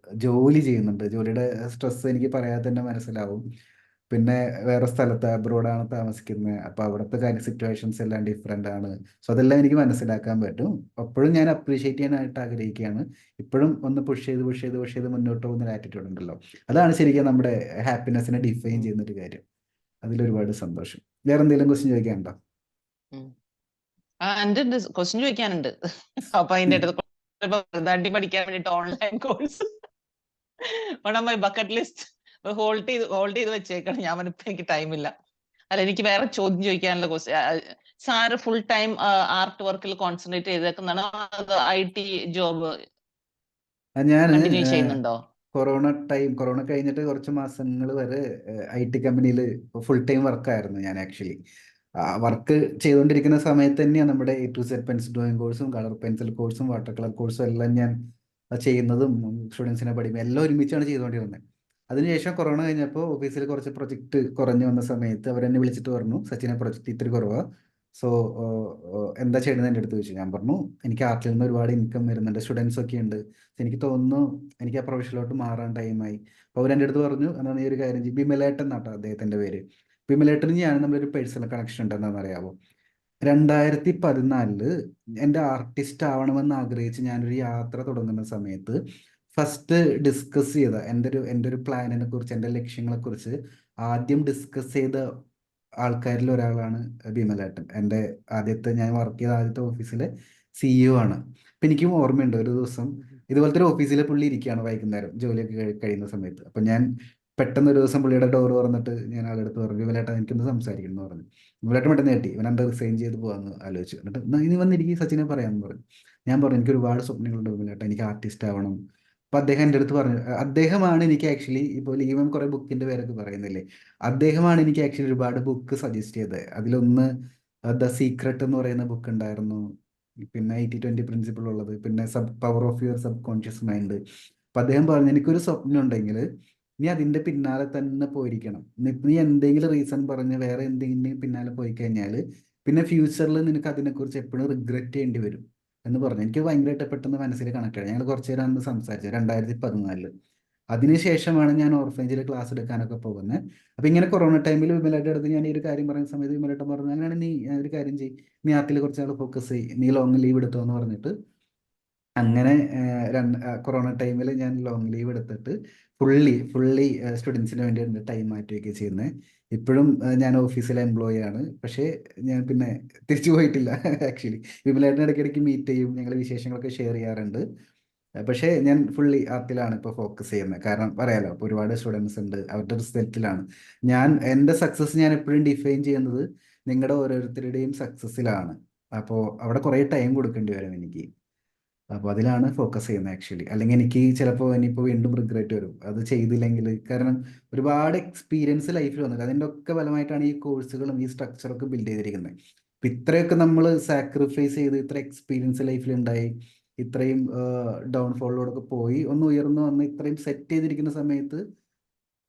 ജോലി ചെയ്യുന്നുണ്ട്. ജോലിയുടെ സ്ട്രെസ് എനിക്ക് പറയാതെ തന്നെ മനസ്സിലാവും. പിന്നെ വേറെ സ്ഥലത്ത് അബ്രോഡാണ് താമസിക്കുന്നത്. അപ്പോൾ അവിടുത്തെ സിറ്റുവേഷൻസ് എല്ലാം ഡിഫറെൻ്റ് ആണ്. സോ അതെല്ലാം എനിക്ക് മനസ്സിലാക്കാൻ പറ്റും. അപ്പോഴും ഞാൻ അപ്രീഷിയേറ്റ് ചെയ്യാനായിട്ട് ആഗ്രഹിക്കുകയാണ്. ഇപ്പോഴും ഒന്ന് പുഷ് ചെയ്ത് മുന്നോട്ട് പോകുന്ന ഒരു ആറ്റിറ്റ്യൂഡ് ഉണ്ടല്ലോ, അതാണ് ശരിക്കും നമ്മുടെ ഹാപ്പിനെസ്സിനെ ഡിഫൈൻ ചെയ്യുന്ന ഒരു കാര്യം. അതിലൊരുപാട് സന്തോഷം. വേറെ എന്തെങ്കിലും ക്വസ്റ്റ്യൻ ചോദിക്കാനുണ്ടോ? എന്റെ ക്വസ്റ്റ്യൻ ചോദിക്കാനുണ്ട്. അപ്പൊ അതിന്റെ അടുത്ത് പഠിക്കാൻ വേണ്ടിട്ട് online course my bucket list hold ചെയ്ത് വെച്ചേക്കണം. ഞാൻ ഇപ്പൊ എനിക്ക് ടൈമില്ല. അല്ല, എനിക്ക് വേറെ ചോദ്യം ചോദിക്കാനുള്ള സാറ് ഫുൾ ടൈം ആർട്ട് വർക്കിൽ കോൺസെൻട്രേറ്റ് ചെയ്തേക്കുന്നതാണോ അത് IT ജോബ് ഞാൻ കണ്ടിന്യൂ ചെയ്യുന്നുണ്ടോ? കൊറോണ കഴിഞ്ഞിട്ട് കുറച്ച് മാസങ്ങൾ വരെ IT കമ്പനിയിൽ ഫുൾ ടൈം വർക്കായിരുന്നു ഞാൻ ആക്ച്വലി. വർക്ക് ചെയ്തുകൊണ്ടിരിക്കുന്ന സമയത്ത് തന്നെയാണ് നമ്മുടെ A to Z pencil drawing കോഴ്സും കളർ പെൻസിൽ കോഴ്സും വാട്ടർ കളർ കോഴ്സും എല്ലാം ഞാൻ ചെയ്യുന്നതും സ്റ്റുഡൻസിനെ പഠിക്കും എല്ലാം ഒരുമിച്ചാണ് ചെയ്തുകൊണ്ടിരുന്നത്. അതിനുശേഷം കൊറോണ കഴിഞ്ഞപ്പോൾ ഓഫീസിൽ കുറച്ച് പ്രൊജക്റ്റ് കുറഞ്ഞു വന്ന സമയത്ത് അവരെന്നെ വിളിച്ചിട്ട് പറഞ്ഞു, സച്ചിനെ പ്രൊജക്റ്റ് ഇത്തിരി കുറവാ, സോ എന്താ ചെയ്യണമെന്ന് എൻ്റെ അടുത്ത് ചോദിച്ചു. ഞാൻ പറഞ്ഞു എനിക്ക് ആർട്ടിൽ നിന്ന് ഒരുപാട് ഇൻകം വരുന്നുണ്ട്, സ്റ്റുഡൻസ് ഒക്കെ ഉണ്ട്, എനിക്ക് തോന്നുന്നു എനിക്ക് ആ പ്രൊഫഷനിലോട്ട് മാറാൻ ടൈമായി. അപ്പോൾ അവർ എൻ്റെ അടുത്ത് പറഞ്ഞു എന്നാൽ നീ ഒരു കാര്യം ചെയ്യും, ബിമലേട്ടൻ എന്നാട്ടോ അദ്ദേഹത്തിൻ്റെ പേര്. ബിമലേട്ടന് ഞാൻ നമ്മളൊരു പേഴ്സണൽ കണക്ഷൻ ഉണ്ട്, എന്താണെന്ന് അറിയാമോ? 2014 എൻ്റെ ആർട്ടിസ്റ്റ് ആവണമെന്ന് ആഗ്രഹിച്ച് ഞാനൊരു യാത്ര തുടങ്ങുന്ന സമയത്ത് ഫസ്റ്റ് ഡിസ്കസ് ചെയ്ത എൻ്റെ ഒരു പ്ലാനിനെ കുറിച്ച്, എൻ്റെ ലക്ഷ്യങ്ങളെക്കുറിച്ച് ആദ്യം ഡിസ്കസ് ചെയ്ത ആൾക്കാരിൽ ഒരാളാണ് ബിമലേട്ടൻ. എൻ്റെ ഞാൻ വർക്ക് ചെയ്ത ആദ്യത്തെ ഓഫീസിലെ CEO ആണ്. അപ്പം എനിക്കും ഓർമ്മയുണ്ട് ഒരു ദിവസം ഇതുപോലത്തെ ഒരു ഓഫീസിലെ പുള്ളി ഇരിക്കുകയാണ് വൈകുന്നേരം ജോലിയൊക്കെ കഴിയുന്ന സമയത്ത്. അപ്പം ഞാൻ പെട്ടെന്ന് ഒരു ദിവസം പുള്ളിയുടെ ഡോർ തുറന്നിട്ട് ഞാൻ ആളുടെ അടുത്ത് പറഞ്ഞു, വിമലേട്ടൻ എനിക്കൊന്ന് സംസാരിക്കണം എന്ന് പറഞ്ഞു. വിമലേട്ടൻ പെട്ടെന്ന് കേട്ടി, ഇവൻ എന്താ റിസൈൻ ചെയ്ത് പോകാമെന്ന് ആലോചിച്ചു. എന്നിട്ട് ഇനി വന്നിരിക്കും സച്ചിനെ പറയാമെന്ന് പറഞ്ഞു. ഞാൻ പറഞ്ഞു എനിക്ക് ഒരുപാട് സ്വപ്നങ്ങളുണ്ട് വിമലേട്ടൻ, എനിക്ക് ആർട്ടിസ്റ്റ് ആവണം. അപ്പം അദ്ദേഹം എൻ്റെ അടുത്ത് പറഞ്ഞു, അദ്ദേഹമാണ് എനിക്ക് ആക്ച്വലി ഇപ്പോൾ ലീവൻ കുറേ ബുക്കിൻ്റെ പേരൊക്കെ പറയുന്നില്ലേ, അദ്ദേഹമാണ് എനിക്ക് ആക്ച്വലി ഒരുപാട് ബുക്ക് സജസ്റ്റ് ചെയ്തത്. അതിലൊന്ന് ദ സീക്രട്ട് എന്ന് പറയുന്ന ബുക്ക് ഉണ്ടായിരുന്നു, പിന്നെ 80-20 പ്രിൻസിപ്പിൾ ഉള്ളത്, പിന്നെ power of your sub conscious mind. അപ്പം അദ്ദേഹം പറഞ്ഞു എനിക്കൊരു സ്വപ്നം ഉണ്ടെങ്കിൽ നീ അതിൻ്റെ പിന്നാലെ തന്നെ പോയിരിക്കണം. നീ എന്തെങ്കിലും റീസൺ പറഞ്ഞ് വേറെ എന്തെങ്കിലും പിന്നാലെ പോയി കഴിഞ്ഞാൽ പിന്നെ ഫ്യൂച്ചറിൽ നിനക്ക് അതിനെക്കുറിച്ച് എപ്പോഴും റിഗ്രറ്റ് ചെയ്യേണ്ടി വരും എന്ന് പറഞ്ഞു. എനിക്ക് ഭയങ്കരമായിട്ട് പെട്ടെന്ന് മനസ്സിൽ കണക്ട്. ഞങ്ങൾ കുറച്ച് നേരം അന്ന് സംസാരിച്ചത് 2014. അതിനുശേഷമാണ് ഞാൻ ഓർഫനേജിൽ ക്ലാസ് എടുക്കാനൊക്കെ പോകുന്നത്. അപ്പം ഇങ്ങനെ കൊറോണ ടൈമിൽ വിമലയുടെ അടുത്ത് ഞാൻ ഈ ഒരു കാര്യം പറയുന്ന സമയത്ത് വിമലേട്ടൻ പറഞ്ഞു അങ്ങനെയാണ് നീ ഒരു കാര്യം ചെയ്യും, നീ ആർട്ടിൽ കുറച്ച് നാൾ ഫോക്കസ് ചെയ്യും, നീ ലോങ് ലീവ് എടുത്തോ എന്ന് പറഞ്ഞിട്ട് അങ്ങനെ കൊറോണ ടൈമിൽ ഞാൻ ലോങ് ലീവ് എടുത്തിട്ട് ഫുള്ളി സ്റ്റുഡൻസിന് വേണ്ടി ടൈം മാറ്റുകയൊക്കെ ചെയ്യുന്നത്. ഇപ്പോഴും ഞാൻ ഓഫീസിലെ എംപ്ലോയി ആണ്, പക്ഷേ ഞാൻ പിന്നെ തിരിച്ചു പോയിട്ടില്ല ആക്ച്വലി. വിമലേട്ടൻ ഇടയ്ക്കിടയ്ക്ക് മീറ്റ് ചെയ്യും, ഞങ്ങൾ വിശേഷങ്ങളൊക്കെ ഷെയർ ചെയ്യാറുണ്ട്. പക്ഷേ ഞാൻ ഫുള്ളി ആർട്ടിലാണ് ഇപ്പോൾ ഫോക്കസ് ചെയ്യുന്നത്. കാരണം പറയാലോ ഇപ്പോൾ ഒരുപാട് സ്റ്റുഡൻസ് ഉണ്ട്, അവരുടെ റിസൾട്ടിലാണ്. എൻ്റെ സക്സസ് ഞാൻ എപ്പോഴും ഡിഫൈൻ ചെയ്യുന്നത് നിങ്ങളുടെ ഓരോരുത്തരുടെയും സക്സസ്സിലാണ്. അപ്പോൾ അവിടെ കുറേ ടൈം കൊടുക്കേണ്ടി വരും എനിക്ക്. അപ്പോൾ അതിലാണ് ഫോക്കസ് ചെയ്യുന്നത് ആക്ച്വലി. അല്ലെങ്കിൽ എനിക്ക് ചിലപ്പോൾ ഇനിയിപ്പോൾ വീണ്ടും റിഗ്രറ്റ് വരും അത് ചെയ്തില്ലെങ്കിൽ. കാരണം ഒരുപാട് എക്സ്പീരിയൻസ് ലൈഫിൽ വന്നില്ല, അതിൻ്റെ ഒക്കെ ഫലമായിട്ടാണ് ഈ കോഴ്സുകളും ഈ സ്ട്രക്ചറൊക്കെ ബിൽഡ് ചെയ്തിരിക്കുന്നത്. അപ്പം ഇത്രയൊക്കെ നമ്മൾ സാക്രിഫൈസ് ചെയ്ത് ഇത്ര എക്സ്പീരിയൻസ് ലൈഫിലുണ്ടായി, ഇത്രയും ഡൗൺഫോളിലൂടെയൊക്കെ പോയി ഒന്ന് ഉയർന്നു വന്ന് ഇത്രയും സെറ്റ് ചെയ്തിരിക്കുന്ന സമയത്ത്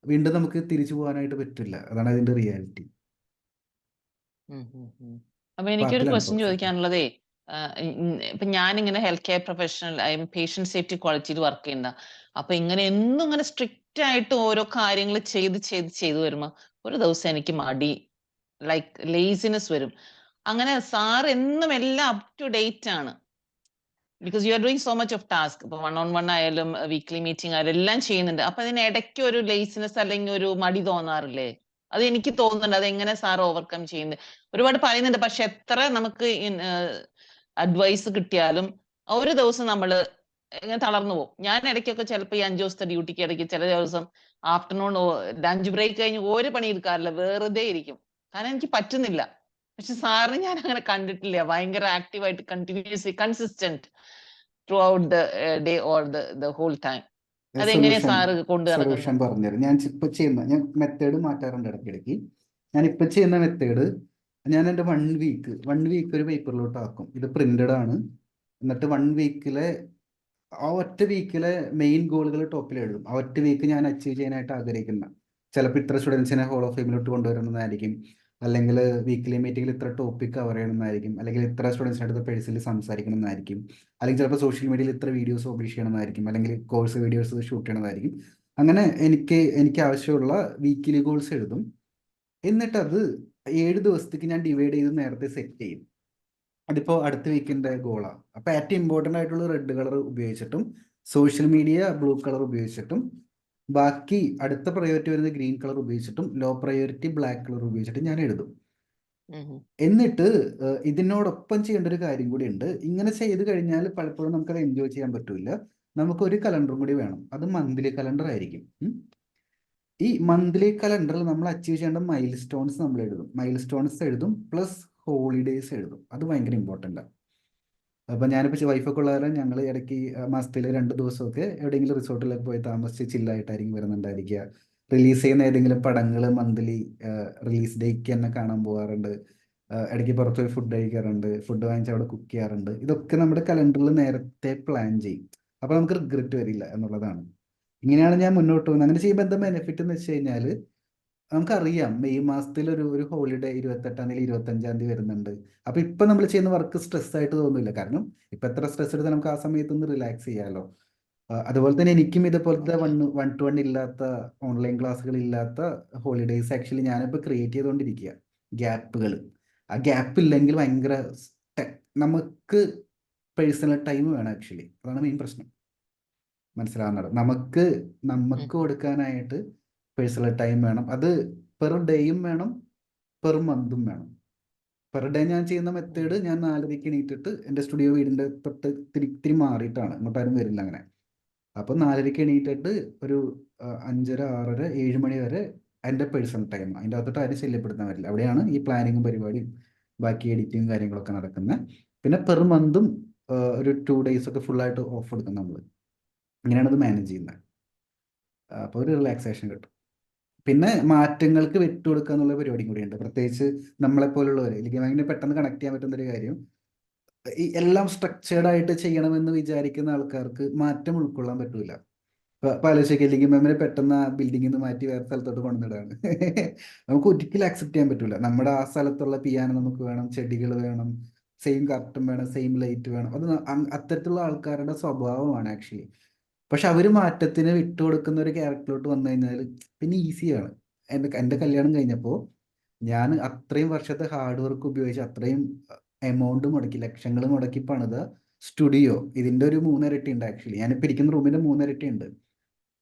വീണ്ടും നമുക്ക് തിരിച്ചു പോകാനായിട്ട് പറ്റില്ല. അതാണ് അതിൻ്റെ റിയാലിറ്റി. അപ്പൊ എനിക്കൊരു പാർട്ടിലാണ് ക്വസ്റ്റ്യൻ ഫോക്കസ് ചെയ്യുന്നത്. ചോദിക്കാനുള്ളതേ, ഇപ്പൊ ഞാനിങ്ങനെ health care professional patient safety ക്വാളിറ്റിയിൽ വർക്ക് ചെയ്യുന്ന, അപ്പൊ ഇങ്ങനെ എന്നും ഇങ്ങനെ സ്ട്രിക്റ്റ് ആയിട്ട് ഓരോ കാര്യങ്ങൾ ചെയ്ത് വരുമ്പോ ഒരു ദിവസം എനിക്ക് മടി, ലൈക്ക് ലേസിനെസ് വരും. അങ്ങനെ സാർ എന്നും എല്ലാം അപ് ടു ഡേറ്റ് ആണ്, because you are doing so much of task. ഇപ്പൊ 1-on-1 ആയാലും വീക്ക്ലി മീറ്റിംഗ് ആയാലും എല്ലാം ചെയ്യുന്നുണ്ട്. അപ്പൊ അതിന് ഇടയ്ക്ക് ഒരു ലേസിനെസ് അല്ലെങ്കിൽ ഒരു മടി തോന്നാറില്ലേ? അത് എനിക്ക് തോന്നുന്നുണ്ട്. അത് എങ്ങനെ സാർ ഓവർകം ചെയ്യുന്നത്? ഒരുപാട് പറയുന്നുണ്ട്, പക്ഷെ എത്ര നമുക്ക് അഡ്വൈസ് കിട്ടിയാലും ഒരു ദിവസം നമ്മള് ഇങ്ങനെ തളർന്നു പോകും. ഞാൻ ഇടയ്ക്കൊക്കെ ചിലപ്പോൾ ഈ 5 ദിവസത്തെ ഡ്യൂട്ടിക്ക് ഇടയ്ക്ക് ചില ദിവസം ആഫ്റ്റർനൂൺ ലഞ്ച് ബ്രേക്ക് കഴിഞ്ഞ് ഒരു പണി എടുക്കാറില്ല, വെറുതെ ഇരിക്കും. കാരണം എനിക്ക് പറ്റുന്നില്ല. പക്ഷെ സാറിന് ഞാൻ അങ്ങനെ കണ്ടിട്ടില്ല, ഭയങ്കര ആക്റ്റീവായിട്ട് continuously consistent throughout the day or the whole time. അതെങ്ങനെയാ സൊല്യൂഷൻ സാറ് കൊണ്ടു സൊല്യൂഷൻ നടക്കുന്നത്? പറഞ്ഞുതരാം. ഞാൻ മെത്തേഡ് മാറ്റാറുണ്ട് ഇടയ്ക്കിടയ്ക്ക്. ഞാൻ ഇപ്പം ചെയ്യുന്ന മെത്തേഡ്, ഞാൻ എൻ്റെ 1 വീക്ക് ഒരു പേപ്പറിലോട്ട് ആക്കും. ഇത് പ്രിന്റഡ് ആണ്. എന്നിട്ട് 1 വീക്കിലെ ആ ഒറ്റ വീക്കിലെ മെയിൻ ഗോളുകൾ ടോപ്പിൽ എഴുതും. ആ ഒറ്റ വീക്ക് ഞാൻ അച്ചീവ് ചെയ്യാനായിട്ട് ആഗ്രഹിക്കുന്ന, ചിലപ്പോൾ ഇത്ര സ്റ്റുഡൻസിനെ ഹോൾ ഓഫ് ഫെയിമിലോട്ട് കൊണ്ടുവരുന്നതായിരിക്കും, അല്ലെങ്കിൽ വീക്ക്ലി മീറ്റിംഗിൽ ഇത്ര ടോപ്പിക് കവർ ചെയ്യണമെന്നായിരിക്കും, അല്ലെങ്കിൽ ഇത്ര സ്റ്റുഡൻസിൻ്റെ അടുത്ത് പേഴ്സണലി സംസാരിക്കണമെന്നായിരിക്കും, അല്ലെങ്കിൽ ചിലപ്പോൾ സോഷ്യൽ മീഡിയയിൽ ഇത്ര വീഡിയോസ് പബ്ലിഷ് ചെയ്യണമെന്നായിരിക്കും, അല്ലെങ്കിൽ കോഴ്സ് വീഡിയോസ് ഷൂട്ട് ചെയ്യണമെന്നായിരിക്കും. അങ്ങനെ എനിക്ക് ആവശ്യമുള്ള വീക്കിലി ഗോൾസ് എഴുതും. എന്നിട്ടത് 7 ദിവസത്തേക്ക് ഞാൻ ഡിവൈഡ് ചെയ്ത് നേരത്തെ സെറ്റ് ചെയ്യും. അതിപ്പോൾ അടുത്ത വീക്കിൻ്റെ ഗോളാണ്. അപ്പോൾ ഏറ്റവും ഇമ്പോർട്ടൻ്റ് ആയിട്ടുള്ള റെഡ് കളർ ഉപയോഗിച്ചിട്ടും സോഷ്യൽ മീഡിയ ബ്ലൂ കളർ ഉപയോഗിച്ചിട്ടും ബാക്കി അടുത്ത പ്രയോറിറ്റി വരുന്നത് ഗ്രീൻ കളർ ഉപയോഗിച്ചിട്ടും ലോ പ്രയോറിറ്റി ബ്ലാക്ക് കളർ ഉപയോഗിച്ചിട്ടും ഞാൻ എഴുതും. എന്നിട്ട് ഇതിനോടൊപ്പം ചെയ്യേണ്ട ഒരു കാര്യം കൂടി ഉണ്ട്. ഇങ്ങനെ ചെയ്ത് കഴിഞ്ഞാൽ പലപ്പോഴും നമുക്കത് എൻജോയ് ചെയ്യാൻ പറ്റില്ല. നമുക്കൊരു കലണ്ടറും കൂടി വേണം. അത് മന്ത്ലി കലണ്ടർ ആയിരിക്കും. ഈ മന്ത്ലി കലണ്ടറിൽ നമ്മൾ അച്ചീവ് ചെയ്യേണ്ട മൈൽ സ്റ്റോൺസ് നമ്മൾ എഴുതും. മൈൽ സ്റ്റോൺസ് എഴുതും പ്ലസ് ഹോളിഡേയ്സ് എഴുതും. അത് ഭയങ്കര ഇമ്പോർട്ടൻ്റ് ആണ്. അപ്പം ഞാനിപ്പോൾ വൈഫൊക്കെ ഉള്ള കാരണം ഞങ്ങൾ ഇടയ്ക്ക് മാസത്തിൽ 2 ദിവസമൊക്കെ എവിടെയെങ്കിലും റിസോർട്ടിലൊക്കെ പോയി താമസിച്ച് ചില്ലായിട്ടായിരിക്കും വരുന്നുണ്ടായിരിക്കുക. റിലീസ് ചെയ്യുന്ന ഏതെങ്കിലും പടങ്ങൾ മന്ത്ലി റിലീസ് ഡേക്ക് തന്നെ കാണാൻ പോകാറുണ്ട്. ഇടയ്ക്ക് പുറത്ത് പോയി ഫുഡ് കഴിക്കാറുണ്ട്, ഫുഡ് വാങ്ങിച്ച് അവിടെ കുക്ക് ചെയ്യാറുണ്ട്. ഇതൊക്കെ നമ്മുടെ കലണ്ടറിൽ നേരത്തെ പ്ലാൻ ചെയ്യും. അപ്പോൾ നമുക്ക് റിഗ്രറ്റ് വരില്ല എന്നുള്ളതാണ്. ഇങ്ങനെയാണ് ഞാൻ മുന്നോട്ട് പോകുന്നത്. അങ്ങനെ ചെയ്യുമ്പോൾ എന്താ ബെനിഫിറ്റ് എന്ന് വെച്ച് കഴിഞ്ഞാൽ നമുക്കറിയാം മെയ് മാസത്തിൽ ഒരു ഒരു ഹോളിഡേ 28 അല്ലെങ്കിൽ 25 വരുന്നുണ്ട്. അപ്പൊ ഇപ്പൊ നമ്മൾ ചെയ്യുന്ന വർക്ക് സ്ട്രെസ് ആയിട്ട് തോന്നില്ല, കാരണം ഇപ്പൊ എത്ര സ്ട്രെസ് എടുത്താൽ നമുക്ക് ആ സമയത്ത് ഒന്ന് റിലാക്സ് ചെയ്യാലോ. അതുപോലെ തന്നെ എനിക്കും ഇതുപോലത്തെ ഓക്കെ. 1-to-1 ഇല്ലാത്ത ഓൺലൈൻ ക്ലാസ്സുകൾ ഇല്ലാത്ത ഹോളിഡേയ്സ് ആക്ച്വലി ഞാനിപ്പോൾ ക്രിയേറ്റ് ചെയ്തുകൊണ്ടിരിക്കുക. ഗ്യാപ്പുകൾ, ആ ഗ്യാപ്പ് ഇല്ലെങ്കിൽ ഭയങ്കര നമുക്ക് പേഴ്സണൽ ടൈം വേണം ആക്ച്വലി. അതാണ് മെയിൻ പ്രശ്നം. മനസ്സിലാവുന്നത് നമുക്ക് നമുക്ക് കൊടുക്കാനായിട്ട് പേഴ്സണൽ ടൈം വേണം. അത് പെർ ഡേയും വേണം, പെർ മന്തും വേണം. പെർ ഡേ ഞാൻ ചെയ്യുന്ന മെത്തേഡ്, ഞാൻ 4:30 എണീറ്റിട്ട് എൻ്റെ സ്റ്റുഡിയോ വീടിൻ്റെ തൊട്ട് ഇത്തിരി മാറിയിട്ടാണ്, ഇങ്ങോട്ടാരും വരില്ല അങ്ങനെ. അപ്പോൾ 4:30 എണീറ്റിട്ട് ഒരു 5:30, 6:30, 7 മണി വരെ എൻ്റെ പേഴ്സണൽ ടൈം. അതിൻ്റെ അകത്തോട്ട് ആരും ശല്യപ്പെടുത്താൻ പറ്റില്ല. അവിടെയാണ് ഈ പ്ലാനിങ്ങും പരിപാടിയും ബാക്കി എഡിറ്റിങ്ങും കാര്യങ്ങളൊക്കെ നടക്കുന്നത്. പിന്നെ പെർ മന്തും ഒരു 2 days ഒക്കെ ഫുള്ളായിട്ട് ഓഫ് എടുക്കും നമ്മൾ. ഇങ്ങനെയാണ് ഇത് മാനേജ് ചെയ്യുന്നത്. അപ്പോൾ ഒരു റിലാക്സേഷൻ കിട്ടും. പിന്നെ മാറ്റങ്ങൾക്ക് വിട്ടുകൊടുക്കുക എന്നുള്ള പരിപാടിയും കൂടിയുണ്ട്. പ്രത്യേകിച്ച് നമ്മളെപ്പോലുള്ളവർ, എനിക്ക് ഭയങ്കര പെട്ടെന്ന് കണക്ട് ചെയ്യാൻ പറ്റുന്ന ഒരു കാര്യം, ഈ എല്ലാം സ്ട്രക്ചേർഡ് ആയിട്ട് ചെയ്യണമെന്ന് വിചാരിക്കുന്ന ആൾക്കാർക്ക് മാറ്റം ഉൾക്കൊള്ളാൻ പറ്റൂല. ഇപ്പൊ ആലോചിക്കുക, അല്ലെങ്കിൽ മെമ്മറി പെട്ടെന്ന് ആ ബിൽഡിങ്ങിൽ നിന്ന് മാറ്റി വേറെ സ്ഥലത്തോട്ട് കൊണ്ടുവന്നിടാണ്. നമുക്ക് ഒരിക്കലും അക്സെപ്റ്റ് ചെയ്യാൻ പറ്റൂല. നമ്മുടെ ആ സ്ഥലത്തുള്ള പിയാനോ നമുക്ക് വേണം, ചെടികൾ വേണം, സെയിം കർട്ടൻ വേണം, സെയിം ലൈറ്റ് വേണം. അത് അത്തരത്തിലുള്ള ആൾക്കാരുടെ സ്വഭാവമാണ് ആക്ച്വലി. പക്ഷെ അവർ മാറ്റത്തിന് വിട്ടുകൊടുക്കുന്ന ഒരു ക്യാരക്ടറിലോട്ട് വന്നു കഴിഞ്ഞാൽ പിന്നെ ഈസിയാണ്. എൻ്റെ കല്യാണം കഴിഞ്ഞപ്പോൾ ഞാൻ അത്രയും വർഷത്തെ ഹാർഡ് വർക്ക് ഉപയോഗിച്ച് അത്രയും എമൗണ്ട് മുടക്കി, ലക്ഷങ്ങൾ മുടക്കി പണിത സ്റ്റുഡിയോ ഇതിൻ്റെ ഒരു 3 ഇരട്ടി ഉണ്ട് ആക്ച്വലി. ഞാനിപ്പോൾ ഇരിക്കുന്ന റൂമിൻ്റെ 3 ഇരട്ടി ഉണ്ട്.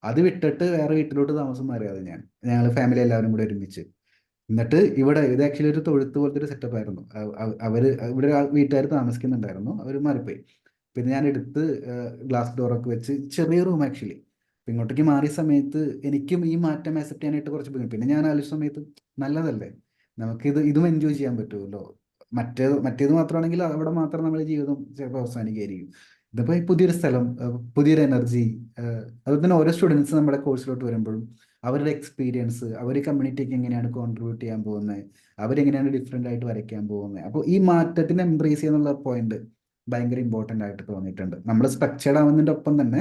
അത് വിട്ടിട്ട് വേറെ വീട്ടിലോട്ട് താമസം മാറിയത് ഞങ്ങൾ ഫാമിലി എല്ലാവരും കൂടെ ഒരുമിച്ച്. എന്നിട്ട് ഇവിടെ ഇത് ആക്ച്വലി ഒരു തൊഴുത്ത് പോലത്തെ ഒരു സെറ്റപ്പ് ആയിരുന്നു. അവര് ഇവിടെ വീട്ടുകാർ താമസിക്കുന്നുണ്ടായിരുന്നു, അവർ മാറിപ്പോയി. പിന്നെ ഞാൻ എടുത്ത് ഗ്ലാസ് ഡോറൊക്കെ വെച്ച് ചെറിയ റൂം ആക്ച്വലി. അപ്പം ഇങ്ങോട്ടേക്ക് മാറിയ സമയത്ത് എനിക്കും ഈ മാറ്റം ആക്സെപ്റ്റ് ചെയ്യാനായിട്ട് കുറച്ച് ബുദ്ധിമുട്ട്. പിന്നെ ഞാൻ ആലോചിച്ച സമയത്ത് നല്ലതല്ലേ, ഇതും എൻജോയ് ചെയ്യാൻ പറ്റുമല്ലോ. മറ്റേത് മാത്രമാണെങ്കിൽ അവിടെ മാത്രം നമ്മുടെ ജീവിതം ചിലപ്പോൾ അവസാനിക്കുകയായിരിക്കും. ഇതിപ്പോൾ ഈ പുതിയൊരു സ്ഥലം, പുതിയൊരു എനർജി, അതുപോലെ തന്നെ ഓരോ സ്റ്റുഡൻസ് നമ്മുടെ കോഴ്സിലോട്ട് വരുമ്പോഴും അവരുടെ എക്സ്പീരിയൻസ്, അവർ കമ്മ്യൂണിറ്റിക്ക് എങ്ങനെയാണ് കോൺട്രിബ്യൂട്ട് ചെയ്യാൻ പോകുന്നത്, അവരെങ്ങനെയാണ് ഡിഫറെൻ്റ് ആയിട്ട് വരയ്ക്കാൻ പോകുന്നത്. അപ്പോൾ ഈ മാറ്റത്തിനെ എംബ്രേസ് ചെയ്യുന്നുള്ള പോയിന്റ് ഭയങ്കര ഇമ്പോർട്ടൻ്റ് ആയിട്ട് തോന്നിയിട്ടുണ്ട്. നമ്മൾ സ്ട്രക്ചേർഡ് ആവുന്നതിൻ്റെ ഒപ്പം തന്നെ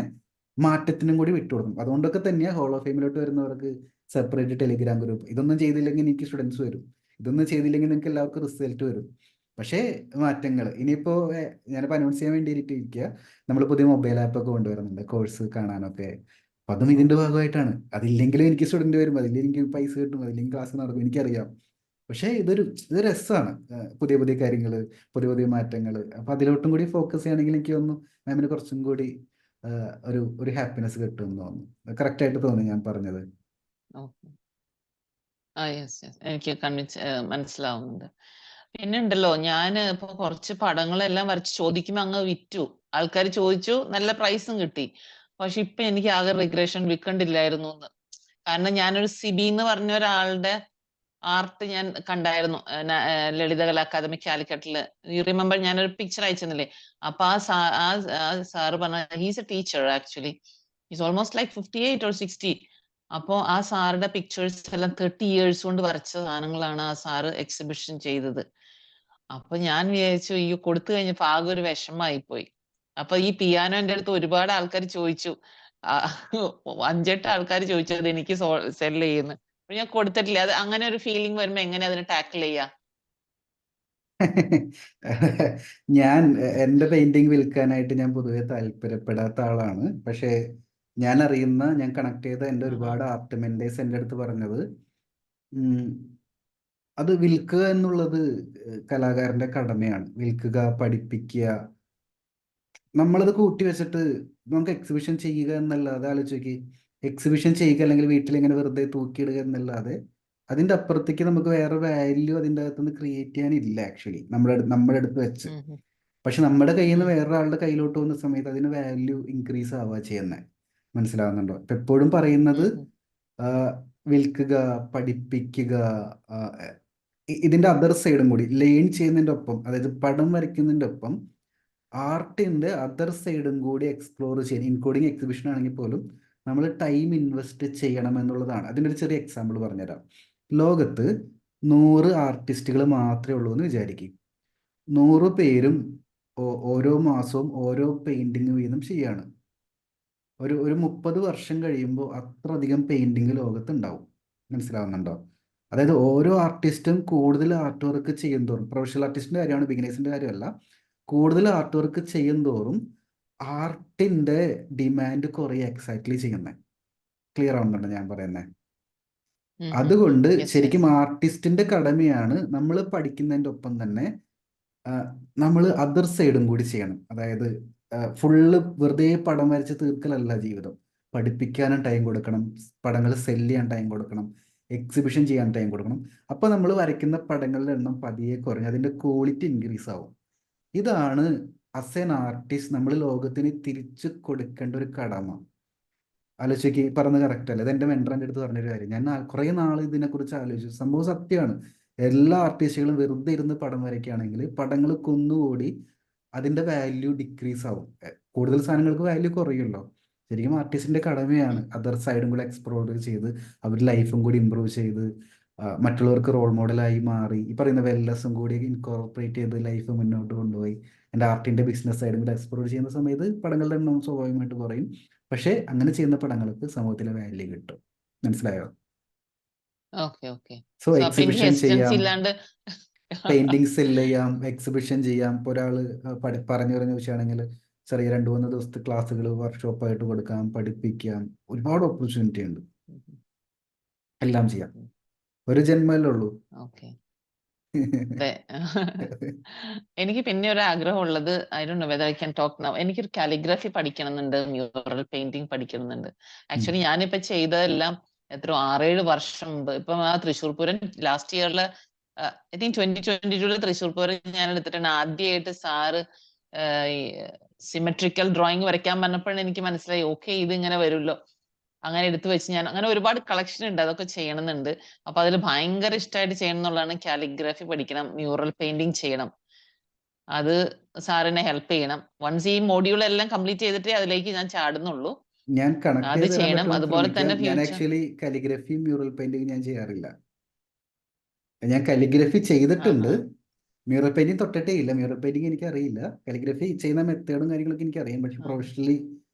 മാറ്റത്തിനും കൂടി വിട്ടുകൊടുക്കും. അതുകൊണ്ടൊക്കെ തന്നെയാണ് ഹോൾ ഓഫ് ഫെയിമിലോട്ട് വരുന്നവർക്ക് സെപ്പറേറ്റ് ടെലിഗ്രാം ഗ്രൂപ്പ്. ഇതൊന്നും ചെയ്തില്ലെങ്കിൽ എനിക്ക് സ്റ്റുഡൻസ് വരും, ഇതൊന്നും ചെയ്തില്ലെങ്കിൽ നിങ്ങൾക്ക് എല്ലാവർക്കും റിസൾട്ട് വരും. പക്ഷേ മാറ്റങ്ങൾ ഇനിയിപ്പോൾ ഞാനിപ്പോൾ അനൗൺസ് ചെയ്യാൻ വേണ്ടി ഇരിക്കുക, നമ്മൾ പുതിയ മൊബൈൽ ആപ്പൊക്കെ കൊണ്ടുവരുന്നുണ്ട് കോഴ്സ് കാണാനൊക്കെ. അപ്പം അതും ഇതിൻ്റെ ഭാഗമായിട്ടാണ്. അതില്ലെങ്കിലും എനിക്ക് സ്റ്റുഡൻറ്റ് വരും, അതില്ലെങ്കിൽ എനിക്ക് പൈസ കിട്ടും, അതില്ലെങ്കിൽ ക്ലാസ് നടക്കും, എനിക്കറിയാം. പക്ഷേ ഇത് രസമാണ്. പുതിയ പുതിയ കാര്യങ്ങൾ, പുതിയ പുതിയ മാറ്റങ്ങൾ. അപ്പം അതിലോട്ടും കൂടി ഫോക്കസ് ചെയ്യുകയാണെങ്കിൽ എനിക്ക് തോന്നുന്നു മാമിന് കുറച്ചും കൂടി ഒരു ഹാപ്പിനെസ് കിട്ടുമെന്ന് തോന്നുന്നു. കറക്റ്റായിട്ട് തോന്നി ഞാൻ പറഞ്ഞത്. എനിക്ക് മനസ്സിലാവുന്നുണ്ട്. പിന്നെ ഉണ്ടല്ലോ, ഞാൻ ഇപ്പൊ കുറച്ച് പടങ്ങളെല്ലാം വരച്ച് ചോദിക്കുമ്പോ അങ്ങ് വിറ്റു. ആൾക്കാർ ചോദിച്ചു, നല്ല പ്രൈസും കിട്ടി. പക്ഷെ ഇപ്പൊ എനിക്ക് ആകെ റിഗ്രഷൻ, വിൽക്കണ്ടില്ലായിരുന്നു എന്ന്. കാരണം ഞാനൊരു സിബി എന്ന് പറഞ്ഞ ഒരാളുടെ ആർട്ട് ഞാൻ കണ്ടായിരുന്നു ലളിതകല അക്കാദമി കാലിക്കറ്റില്. യു റിമെമ്പർ, ഞാനൊരു പിക്ചർ അയച്ചെന്നില്ലേ? അപ്പൊ ആ സാറ് പറഞ്ഞ, he's A teacher actually, is almost like 58 or 60. അപ്പോ ആ സാറുടെ പിക്ചേഴ്സ് എല്ലാം 30 years കൊണ്ട് വരച്ച സാധനങ്ങളാണ് ആ സാറ് എക്സിബിഷൻ ചെയ്തത്. അപ്പൊ ഞാൻ വിചാരിച്ചു, ഈ കൊടുത്തു കഴിഞ്ഞപ്പോ ആകെ ഒരു വിഷമായി പോയി. അപ്പൊ ഈ പിയാനോ എൻ്റെ അടുത്ത് ഒരുപാട് ആൾക്കാർ ചോദിച്ചു, 5-8 ആൾക്കാർ ചോദിച്ചത് എനിക്ക് സെല് ചെയ്യുന്നു. ഞാൻ കൊടുത്തിട്ടില്ല. അത് അങ്ങനെ ഒരു ഫീലിംഗ് വരുമ്പോ എങ്ങനെ അതിനെ ടാക്കിൾ ചെയ്യാ? ഞാൻ എൻ്റെ പെയിന്റിങ് വിൽക്കാനായിട്ട് ഞാൻ പൊതുവെ താല്പര്യപ്പെടാത്ത ആളാണ്. പക്ഷേ ഞാൻ കണക്ട് ചെയ്ത എൻ്റെ ഒരുപാട് ആർട്ട് മെന്റേഴ്സ് എൻ്റെ അടുത്ത് പറഞ്ഞത്, അത് വിൽക്കുക എന്നുള്ളത് കലാകാരന്റെ കടമയാണ്. വിൽക്കുക, പഠിപ്പിക്കുക. നമ്മളത് കൂട്ടി വെച്ചിട്ട് നമുക്ക് എക്സിബിഷൻ ചെയ്യുക എന്നല്ലാതെ, ആലോചിക്ക്, എക്സിബിഷൻ ചെയ്യുക അല്ലെങ്കിൽ വീട്ടിൽ ഇങ്ങനെ വെറുതെ തൂക്കിയിടുക എന്നല്ലാതെ അതിൻ്റെ അപ്പുറത്തേക്ക് നമുക്ക് വേറെ വാല്യൂ അതിൻ്റെ അകത്തുനിന്ന് ക്രിയേറ്റ് ചെയ്യാനില്ല ആക്ച്വലി, നമ്മുടെ അടുത്ത് വെച്ച്. പക്ഷെ നമ്മുടെ കയ്യിൽ നിന്ന് വേറൊരാളുടെ കയ്യിലോട്ട് പോകുന്ന സമയത്ത് അതിന് വാല്യൂ ഇൻക്രീസ് ആവുക ചെയ്യുന്നത്. മനസ്സിലാവുന്നുണ്ടോ? ഇപ്പം എപ്പോഴും പറയുന്നത് വിൽക്കുക, പഠിപ്പിക്കുക, ഇതിന്റെ അതർ സൈഡും കൂടി ലേൺ ചെയ്യുന്നതിന്റെ ഒപ്പം, അതായത് പടം വരയ്ക്കുന്നതിന്റെ ഒപ്പം ആർട്ടിന്റെ അതർ സൈഡും കൂടി എക്സ്പ്ലോർ ചെയ്യാൻ, ഇൻക്ലൂഡിങ് എക്സിബിഷൻ ആണെങ്കിൽ പോലും നമ്മൾ ടൈം ഇൻവെസ്റ്റ് ചെയ്യണം എന്നുള്ളതാണ്. അതിനൊരു ചെറിയ എക്സാമ്പിൾ പറഞ്ഞുതരാം. ലോകത്ത് 100 ആർട്ടിസ്റ്റുകൾ മാത്രമേ ഉള്ളൂ എന്ന് വിചാരിക്കും. 100 പേരും ഓരോ മാസവും ഓരോ പെയിന്റിങ് വീതം ചെയ്യാണ്. ഒരു 30 വർഷം കഴിയുമ്പോൾ അത്രയധികം പെയിന്റിങ് ലോകത്ത് ഉണ്ടാവും. മനസ്സിലാവുന്നുണ്ടോ? അതായത് ഓരോ ആർട്ടിസ്റ്റും കൂടുതൽ ആർട്ട് വർക്ക് ചെയ്യും തോറും, പ്രൊഫഷണൽ ആർട്ടിസ്റ്റിന്റെ കാര്യമാണ്, ബിഗിനേഴ്സിന്റെ കാര്യമല്ല, കൂടുതൽ ആർട്ട് വർക്ക് ചെയ്യും തോറും ആർട്ടിന്റെ ഡിമാൻഡ് കുറേ എക്സാക്ട്ലി ചെയ്യുന്നത്. ക്ലിയർ ആവുന്നുണ്ടോ ഞാൻ പറയുന്നത്? അതുകൊണ്ട് ശരിക്കും ആർട്ടിസ്റ്റിന്റെ കടമയാണ് നമ്മൾ പഠിക്കുന്നതിന്റെ ഒപ്പം തന്നെ നമ്മൾ അതർ സൈഡും കൂടി ചെയ്യണം. അതായത് ഫുള്ള് വെറുതെ പടം വരച്ച് തീർക്കലല്ല ജീവിതം. പഠിപ്പിക്കാനും ടൈം കൊടുക്കണം, പടങ്ങൾ സെല് ചെയ്യാൻ ടൈം കൊടുക്കണം, എക്സിബിഷൻ ചെയ്യാൻ ടൈം കൊടുക്കണം. അപ്പൊ നമ്മൾ വരയ്ക്കുന്ന പടങ്ങളുടെ എണ്ണം പതിയെ കുറഞ്ഞ് അതിന്റെ ക്വാളിറ്റി ഇൻക്രീസ് ആവും. ഇതാണ് ആസ് എൻ ആർട്ടിസ്റ്റ് നമ്മൾ ലോകത്തിന് തിരിച്ചു കൊടുക്കേണ്ട ഒരു കടമ. ആലോചിക്ക്, പറഞ്ഞത് കറക്റ്റ് അല്ലേ? ഇതെന്റെ മെൻറ്ററിന്റെ അടുത്ത് പറഞ്ഞൊരു കാര്യം. ഞാൻ കുറേ നാൾ ഇതിനെക്കുറിച്ച് ആലോചിച്ചു. സംഭവം സത്യമാണ്. എല്ലാ ആർട്ടിസ്റ്റുകളും വെറുതെ ഇരുന്ന് പടം വരയ്ക്കുകയാണെങ്കിൽ പടങ്ങൾ കുന്നുകൂടി അതിന്റെ വാല്യൂ ഡിക്രീസ് ആവും. കൂടുതൽ സാധനങ്ങൾക്ക് വാല്യൂ കുറയുമല്ലോ. ശരിക്കും ആർട്ടിസ്റ്റിന്റെ കടമയാണ് അതർ സൈഡും കൂടി എക്സ്പ്ലോർ ചെയ്ത് അവരുടെ ലൈഫും കൂടി ഇമ്പ്രൂവ് ചെയ്ത് മറ്റുള്ളവർക്ക് റോൾ മോഡലായി മാറി ഈ പറയുന്ന വെൽനെസ്സും കൂടി ഇൻകോർപ്പറേറ്റ് ചെയ്ത് ലൈഫ് മുന്നോട്ട് കൊണ്ടുപോയി എൻ്റെ ആർട്ടിന്റെ ബിസിനസ് സൈഡും കൂടി എക്സ്പ്ലോർ ചെയ്യുന്ന സമയത്ത് പടങ്ങളുടെ എണ്ണം സ്വാഭാവികമായിട്ട് കുറയും. പക്ഷെ അങ്ങനെ ചെയ്യുന്ന പടങ്ങൾക്ക് സമൂഹത്തിലെ വാല്യൂ കിട്ടും. മനസ്സിലായോ? സോ എക്സിബിഷൻ ചെയ്യാം, പെയിന്റിങ് സെല് ചെയ്യാം, എക്സിബിഷൻ ചെയ്യാം. ഇപ്പോൾ ഒരാള് പറഞ്ഞു ചോദിച്ചാണെങ്കിൽ ചെറിയ 2-3 ദിവസത്തെ ക്ലാസ്സുകൾ വർക്ക്ഷോപ്പായിട്ട് കൊടുക്കാം, പഠിപ്പിക്കാം. ഒരുപാട് ഓപ്പർച്യൂണിറ്റി ഉണ്ട്. എല്ലാം ചെയ്യാം. ഒരു ജന്മല്ലേ ഉള്ളൂ. എനിക്ക് പിന്നെ ഒരു ആഗ്രഹം ഉള്ളത്, I don't know whether I can talk now. എനിക്കൊരു കാലിഗ്രഫി പഠിക്കണമെന്നുണ്ട്, മ്യൂറൽ പെയിന്റിംഗ് പഠിക്കണമെന്നുണ്ട്. ആക്ച്വലി ഞാനിപ്പോ ചെയ്തതെല്ലാം 6-7 വർഷം മുമ്പ്. ഇപ്പം ആ തൃശ്ശൂർ പൂരം ലാസ്റ്റ് ഇയറില്, ഐ തിങ്ക് 2022 തൃശ്ശൂർ പൂരം ഞാൻ എടുത്തിട്ടുണ്ട്. ആദ്യമായിട്ട് സാറ് സിമെട്രിക്കൽ ഡ്രോയിങ് വരയ്ക്കാൻ പറഞ്ഞപ്പോഴാണ് എനിക്ക് മനസ്സിലായി, ഓക്കെ ഇത് ഇങ്ങനെ വരുമല്ലോ. അങ്ങനെ എടുത്തു വെച്ച് ഞാൻ അങ്ങനെ ഒരുപാട് കളക്ഷൻ ഉണ്ട്, അതൊക്കെ ചെയ്യണമെന്നുണ്ട്. അപ്പൊ അതിൽ ഭയങ്കര ഇഷ്ടമായിട്ട് ചെയ്യണം എന്നുള്ളതാണ്. കാലിഗ്രഫി പഠിക്കണം, മ്യൂറൽ പെയിന്റിങ് ചെയ്യണം. അത് സാറിനെ ഹെൽപ്പ് ചെയ്യണം. വൺസ് ഈ മോഡ്യൂൾ എല്ലാം കംപ്ലീറ്റ് ചെയ്തിട്ടേ അതിലേക്ക് ഞാൻ ചാടുന്നുള്ളൂ. ഞാൻ കണക്ട് അത് ചെയ്ത് തരാൻ ചെയ്യണം. പറ്റുമോ അതുപോലെ തന്നെ ശ്രമിക്കാം. ഞാൻ ആക്ച്വലി കാലിഗ്രഫി മ്യൂറൽ പെയിന്റിങ് ഞാൻ ചെയ്യാറില്ല. ഞാൻ കാലിഗ്രഫി ചെയ്തിട്ടുണ്ട്, മ്യൂറൽ പെയിന്റിങ് തൊട്ടിട്ടേ ഇല്ല. മ്യൂറൽ പെയിന്റിങ് എനിക്ക് അറിയില്ല. കാലിഗ്രഫി ചെയ്യുന്ന മെത്തേഡും കാര്യങ്ങളൊക്കെ എനിക്ക് അറിയാം, പക്ഷെ പ്രൊഫഷണലി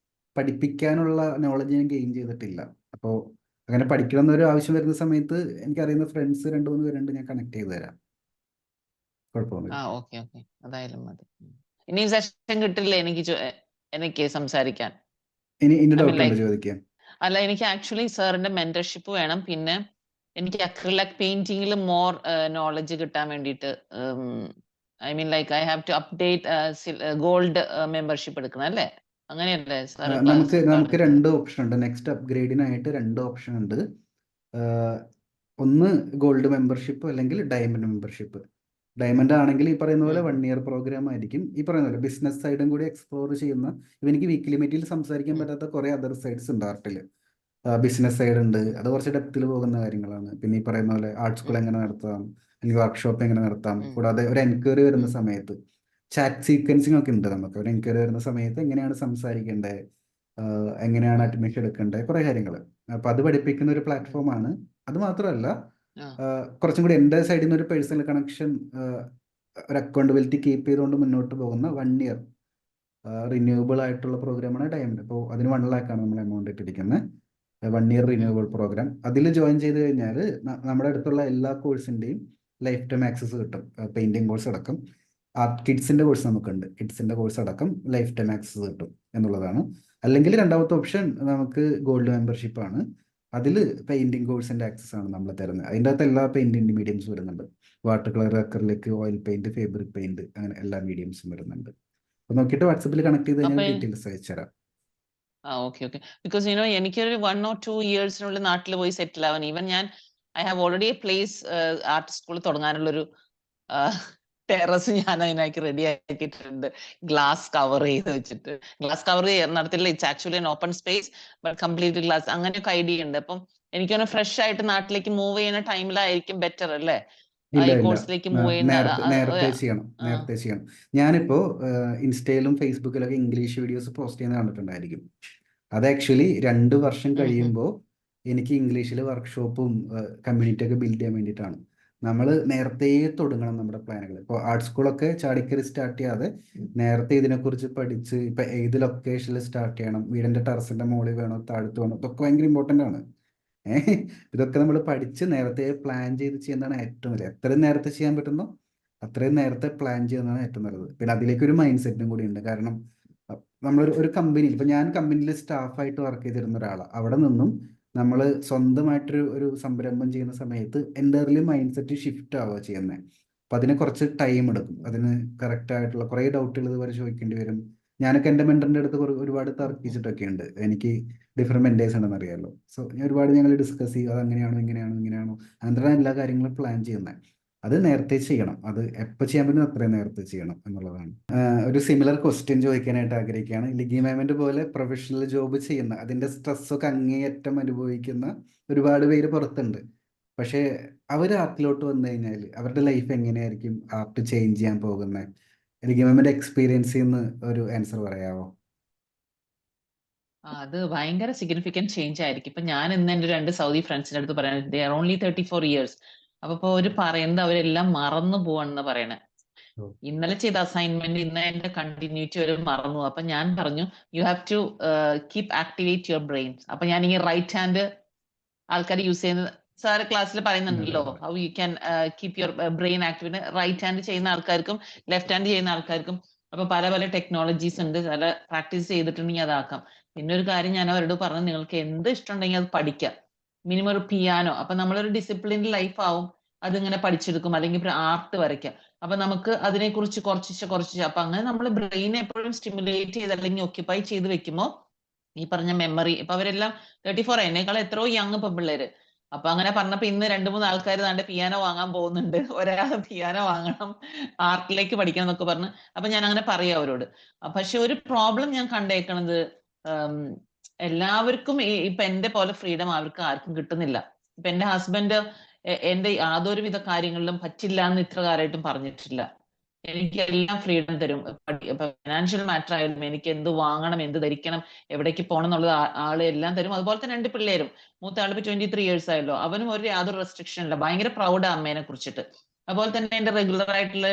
പഠിപ്പിക്കാനുള്ള നോളജ് ഞാൻ ഗെയിൻ ചെയ്തിട്ടില്ല. അപ്പോൾ അങ്ങനെ പഠിക്കണം എന്നൊരു ആവശ്യം വരുന്ന സമയത്ത് എനിക്കറിയുന്ന ഫ്രണ്ട്സ് 2-3 പേരുണ്ട്, ഞാൻ കണക്ട് ചെയ്ത് തരാം. കുഴപ്പമൊന്നുമില്ല. ഓക്കെ അതായാലും മതി. ഇനി സെഷൻ കിട്ടില്ല എനിക്ക് സംസാരിക്കാൻ. ഇനി ഡൗട്ട് ഉണ്ടോ ചോദിക്കാൻ? അല്ല, എനിക്ക് ആക്ച്വലി സാറിന്റെ മെന്റർഷിപ്പ് വേണം. പിന്നെ എനിക്ക് അക്രിലിക് പെയിന്റിംഗിൽ മോർ നോളജ് കിട്ടാൻ വേണ്ടിയിട്ട്, I mean like I have to update gold membership എടുക്കണം അല്ലേ? അങ്ങനെയല്ലേ സാർ? നമുക്ക് 2 ഓപ്ഷൻ ഉണ്ട്. നെക്സ്റ്റ് അപ്ഗ്രേഡിനായിട്ട് 2 ഓപ്ഷൻ ഉണ്ട്. ഒന്ന് ഗോൾഡ് മെമ്പർഷിപ്പ് അല്ലെങ്കിൽ ഡയമണ്ട് മെമ്പർഷിപ്പ്. ഡയമണ്ട് ആണെങ്കിൽ ഈ പറയുന്ന പോലെ 1 ഇയർ പ്രോഗ്രാം ആയിരിക്കും. ഈ പറയുന്ന പോലെ ബിസിനസ് സൈഡും കൂടി എക്സ്പ്ലോർ ചെയ്യുന്ന, എനിക്ക് വീക്കിലി മീറ്റിൽ സംസാരിക്കാൻ പറ്റാത്ത കുറെ അതർ സൈഡ്സ് ഉണ്ട് ആർട്ടിൽ. ബിസിനസ് സൈഡ് ഉണ്ട്, അത് കുറച്ച് ഡെപ്തിൽ പോകുന്ന കാര്യങ്ങളാണ്. പിന്നെ ഈ പറയുന്ന പോലെ ആർട്ട് സ്കൂൾ എങ്ങനെ നടത്താം, അല്ലെങ്കിൽ വർക്ക്ഷോപ്പ് എങ്ങനെ നടത്താം. കൂടാതെ ഒരു എൻക്വയറി വരുന്ന സമയത്ത് ചാറ്റ് സീക്വൻസിങ് ഒക്കെ ഉണ്ട്. നമുക്ക് ഒരു എൻക്വയറി വരുന്ന സമയത്ത് എങ്ങനെയാണ് സംസാരിക്കേണ്ടത്, എങ്ങനെയാണ് അഡ്മിഷൻ എടുക്കേണ്ടത്, കുറെ കാര്യങ്ങൾ. അപ്പൊ അത് പഠിപ്പിക്കുന്ന ഒരു പ്ലാറ്റ്ഫോമാണ്. അത് മാത്രമല്ല, കുറച്ചും കൂടി എൻ്റെ സൈഡിൽ നിന്ന് ഒരു പേഴ്സണൽ കണക്ഷൻ, ഒരു അക്കൗണ്ടബിലിറ്റി കീപ്പ് ചെയ്തുകൊണ്ട് മുന്നോട്ട് പോകുന്ന 1 ഇയർ റിന്യൂവബിൾ ആയിട്ടുള്ള പ്രോഗ്രാമാണ് ഡയമണ്ട്. അപ്പോൾ അതിന് 1 lakh നമ്മൾ എമൗണ്ട് ഇട്ടിരിക്കുന്നത്. 1 ഇയർ റിന്യൂവബിൾ പ്രോഗ്രാം. അതിൽ ജോയിൻ ചെയ്ത് കഴിഞ്ഞാൽ നമ്മുടെ അടുത്തുള്ള എല്ലാ കോഴ്സിൻ്റെയും ലൈഫ് ടൈം ആക്സസ് കിട്ടും. പെയിന്റിംഗ് കോഴ്സ് അടക്കം കിഡ്സിന്റെ കോഴ്സ് നമുക്കുണ്ട്. കിഡ്സിന്റെ കോഴ്സ് അടക്കം ലൈഫ് ടൈം ആക്സസ് കിട്ടും എന്നുള്ളതാണ്. അല്ലെങ്കിൽ രണ്ടാമത്തെ ഓപ്ഷൻ നമുക്ക് ഗോൾഡ് മെമ്പർഷിപ്പ് ആണ്. അതിൽ പെയിന്റിംഗ് കോഴ്സിന്റെ ആക്സസ് ആണ് നമ്മൾ തരുന്നത്. അതിൻ്റെ അകത്ത് എല്ലാ പെയിന്റിംഗ് മീഡിയംസും വരുന്നുണ്ട്. Water colour, acrylic, oil paint, fabric paint, അങ്ങനെ എല്ലാ മീഡിയംസും വരുന്നുണ്ട്. അപ്പൊ നോക്കിയിട്ട് വാട്സപ്പിൽ കണക്ട് ചെയ്ത് കഴിഞ്ഞാൽ ഡീറ്റെയിൽസ് അയച്ചുതരാം. ഓക്കെ ബിക്കോസ് എനിക്കൊരു 1 or 2 ഇയേഴ്സിനുള്ളിൽ നാട്ടിൽ പോയി സെറ്റിൽ ആവാൻ. ഈവൻ ഞാൻ I have already a place art school തുടങ്ങാനുള്ളൊരു ടെറസ് ഞാൻ അതിനാക്കി റെഡി ആക്കിയിട്ടുണ്ട്. ഗ്ലാസ് കവർ ചെയ്ത് വെച്ചിട്ട്, ഗ്ലാസ് കവർ നടത്തില്ല, it's actually an open space but complete glass. അങ്ങനെയൊക്കെ ഐഡിയ ഉണ്ട്. അപ്പം എനിക്കൊന്ന് ഫ്രഷ് ആയിട്ട് നാട്ടിലേക്ക് മൂവ് ചെയ്യുന്ന ടൈമിലായിരിക്കും ബെറ്റർ അല്ലേ? ഇല്ല ഈ ഇല്ല കോഴ്സിലേക്ക് മൂവ് ചെയ്യുന്ന നേരത്തെ ചെയ്യണം, ആ, നേരത്തെ ചെയ്യണം. ഞാനിപ്പോ ഇൻസ്റ്റയിലും ഫേസ്ബുക്കിലൊക്കെ ഇംഗ്ലീഷ് വീഡിയോസ് പോസ്റ്റ് ചെയ്യുന്ന കണ്ടിട്ടുണ്ടായിരിക്കും. അത് ആക്ച്വലി 2 വർഷം ഉം, ഉം. കഴിയുമ്പോൾ എനിക്ക് ഇംഗ്ലീഷിൽ വർക്ക്ഷോപ്പും കമ്മ്യൂണിറ്റി ഒക്കെ ബിൽഡ് ചെയ്യാൻ വേണ്ടിയിട്ടാണ്. നമ്മൾ നേരത്തെ തുടങ്ങണം നമ്മുടെ പ്ലാനുകൾ. ഇപ്പോൾ ആർട്ട് സ്കൂളൊക്കെ ചാടിക്കറി സ്റ്റാർട്ട് ചെയ്യാതെ നേരത്തെ ഇതിനെക്കുറിച്ച് പഠിച്ച് ഇപ്പം ഏത് ലൊക്കേഷനിൽ സ്റ്റാർട്ട് ചെയ്യണം, വീടിൻ്റെ ടെറസിൻ്റെ മുകളിൽ വേണോ താഴത്ത് വേണോ, ഇതൊക്കെ ഭയങ്കര ഇമ്പോർട്ടൻ്റ് ആണ്. ഇതൊക്കെ നമ്മൾ പഠിച്ച് നേരത്തെ പ്ലാൻ ചെയ്ത് ചെയ്യുന്നതാണ് ഏറ്റവും നല്ലത്. എത്രയും നേരത്തെ ചെയ്യാൻ പറ്റുന്നോ അത്രയും നേരത്തെ പ്ലാൻ ചെയ്യുന്നതാണ് ഏറ്റവും നല്ലത്. പിന്നെ അതിലേക്ക് ഒരു മൈൻഡ് സെറ്റും കൂടി ഉണ്ട്. കാരണം നമ്മളൊരു കമ്പനിയിൽ, ഇപ്പം ഞാൻ കമ്പനിയിൽ സ്റ്റാഫായിട്ട് വർക്ക് ചെയ്തിരുന്ന ഒരാളാണ്. അവിടെ നിന്നും നമ്മൾ സ്വന്തമായിട്ടൊരു സംരംഭം ചെയ്യുന്ന സമയത്ത് എൻ്റർലി മൈൻഡ് സെറ്റ് ഷിഫ്റ്റ് ആവുക ചെയ്യുന്നത്. അപ്പം അതിന് കുറച്ച് ടൈം എടുക്കും. അതിന് കറക്റ്റ് ആയിട്ടുള്ള കുറേ ഡൗട്ടുകൾ ഇതുവരെ ചോദിക്കേണ്ടി വരും. ഞാനൊക്കെ എൻ്റെ മെൻറ്ററിൻ്റെ അടുത്ത് ഒരുപാട് തർക്കിച്ചിട്ടൊക്കെ ഉണ്ട്. എനിക്ക് ഡിഫറെൻറ്റ് മെൻറ്റേഴ്സ് ഉണ്ടെന്ന് അറിയാമല്ലോ. സോ ഒരുപാട് ഞങ്ങൾ ഡിസ്കസ് ചെയ്യും, അത് അങ്ങനെയാണോ ഇങ്ങനെയാണോ ഇങ്ങനെയാണോ, അങ്ങനത്തെ എല്ലാ കാര്യങ്ങളും പ്ലാൻ ചെയ്യുന്നത്. അത് നേരത്തെ ചെയ്യണം. അത് എപ്പോൾ ചെയ്യാൻ പറ്റും അത്രയും നേരത്തെ ചെയ്യണം എന്നുള്ളതാണ്. ഒരു സിമിലർ ക്വസ്റ്റ്യൻ ചോദിക്കാനായിട്ട് ആഗ്രഹിക്കുകയാണ്. ലിഗി മാമിൻ്റെ പോലെ പ്രൊഫഷണൽ ജോബ് ചെയ്യുന്ന അതിൻ്റെ സ്ട്രെസ്സൊക്കെ അങ്ങേയറ്റം അനുഭവിക്കുന്ന ഒരുപാട് പേര് പുറത്തുണ്ട്. പക്ഷേ അവർ ആർട്ടിലോട്ട് വന്നു കഴിഞ്ഞാൽ അവരുടെ ലൈഫ് എങ്ങനെയായിരിക്കും ആർട്ട് ചേഞ്ച് ചെയ്യാൻ പോകുന്നത്? ലിഗി മാമിൻ്റെ എക്സ്പീരിയൻസിൽ നിന്ന് ഒരു ആൻസർ പറയാമോ? അത് ഭയങ്കര സിഗ്നിഫിക്കന്റ് ചേഞ്ച് ആയിരിക്കും. ഇപ്പൊ ഞാൻ ഇന്ന് എന്റെ 2 സൗദി ഫ്രണ്ട്സിന്റെ അടുത്ത് പറയുന്നത് ദേ ആർ ഓൺലി 34 years. അപ്പൊ ഇപ്പൊ ഒരു പറയുന്നത് അവരെല്ലാം മറന്നു പോവാണെന്ന് പറയണേ. ഇന്നലെ ചെയ്ത അസൈൻമെന്റ് ഇന്ന് എന്റെ കണ്ടിന്യൂറ്റി ഒരു മറന്നു. അപ്പൊ ഞാൻ പറഞ്ഞു you have to keep activate your brain. അപ്പൊ ഞാൻ ഈ റൈറ്റ് ഹാൻഡ് ആൾക്കാർ യൂസ് ചെയ്യുന്നത് സാറ് ക്ലാസ്സിൽ പറയുന്നുണ്ടല്ലോ, how you can keep your brain active. Right hand ചെയ്യുന്ന ആൾക്കാർക്കും ലെഫ്റ്റ് ഹാൻഡ് ചെയ്യുന്ന ആൾക്കാർക്കും അപ്പൊ പല പല ടെക്നോളജീസ് ഉണ്ട്. പല പ്രാക്ടീസ് ചെയ്തിട്ടുണ്ടെങ്കിൽ അതാക്കാം. പിന്നെ ഒരു കാര്യം ഞാൻ അവരോട് പറഞ്ഞു, നിങ്ങൾക്ക് എന്ത് ഇഷ്ടമുണ്ടെങ്കിൽ അത് പഠിക്കാം. മിനിമം ഒരു പിയാനോ. അപ്പൊ നമ്മളൊരു ഡിസിപ്ലിൻഡ് ലൈഫ് ആവും, അതിങ്ങനെ പഠിച്ചെടുക്കും. അല്ലെങ്കിൽ ആർട്ട് വരയ്ക്കാം. അപ്പൊ നമുക്ക് അതിനെക്കുറിച്ച് കുറച്ച് അപ്പൊ അങ്ങനെ നമ്മൾ ബ്രെയിനെ എപ്പോഴും സ്റ്റിമുലേറ്റ് ചെയ്ത് അല്ലെങ്കിൽ ഒക്യുപ്പൈ ചെയ്ത് വെക്കുമ്പോൾ ഈ പറഞ്ഞ മെമ്മറി. ഇപ്പൊ അവരെല്ലാം 34, എന്നേക്കാൾ എത്രയോ യങ് പെൺപിള്ളേര്. അപ്പൊ അങ്ങനെ പറഞ്ഞപ്പോ ഇന്ന് 2-3 ആൾക്കാർ താണ്ടെ പിയാനോ വാങ്ങാൻ പോകുന്നുണ്ട്. ഒരാൾ പിയാനോ വാങ്ങണം, ആർട്ടിലേക്ക് പഠിക്കണം എന്നൊക്കെ പറഞ്ഞു. അപ്പൊ ഞാൻ അങ്ങനെ പറയാം അവരോട്. പക്ഷെ ഒരു പ്രോബ്ലം ഞാൻ കണ്ടേക്കണത്, എല്ലാവർക്കും ഇപ്പൊ എന്റെ പോലെ ഫ്രീഡം അവർക്ക് ആർക്കും കിട്ടുന്നില്ല. ഇപ്പൊ എന്റെ ഹസ്ബൻഡ് എന്റെ യാതൊരു വിധ കാര്യങ്ങളിലും പറ്റില്ല എന്ന് ഇത്ര കാലമായിട്ടും പറഞ്ഞിട്ടില്ല. എനിക്ക് എല്ലാം ഫ്രീഡം തരും. ഫിനാൻഷ്യൽ മാറ്റർ ആയാലും എനിക്ക് എന്ത് വാങ്ങണം, എന്ത് ധരിക്കണം, എവിടേക്ക് പോകണം എന്നുള്ളത് ആള് എല്ലാം തരും. അതുപോലെ തന്നെ 2 പിള്ളേരും. മൂത്ത ആളിപ്പോ 23 years ആയല്ലോ, അവനും യാതൊരു റെസ്ട്രിക്ഷൻ ഇല്ല. ഭയങ്കര പ്രൗഡ് അമ്മേനെ കുറിച്ചിട്ട്. അതുപോലെ തന്നെ എന്റെ റെഗുലർ ആയിട്ടുള്ള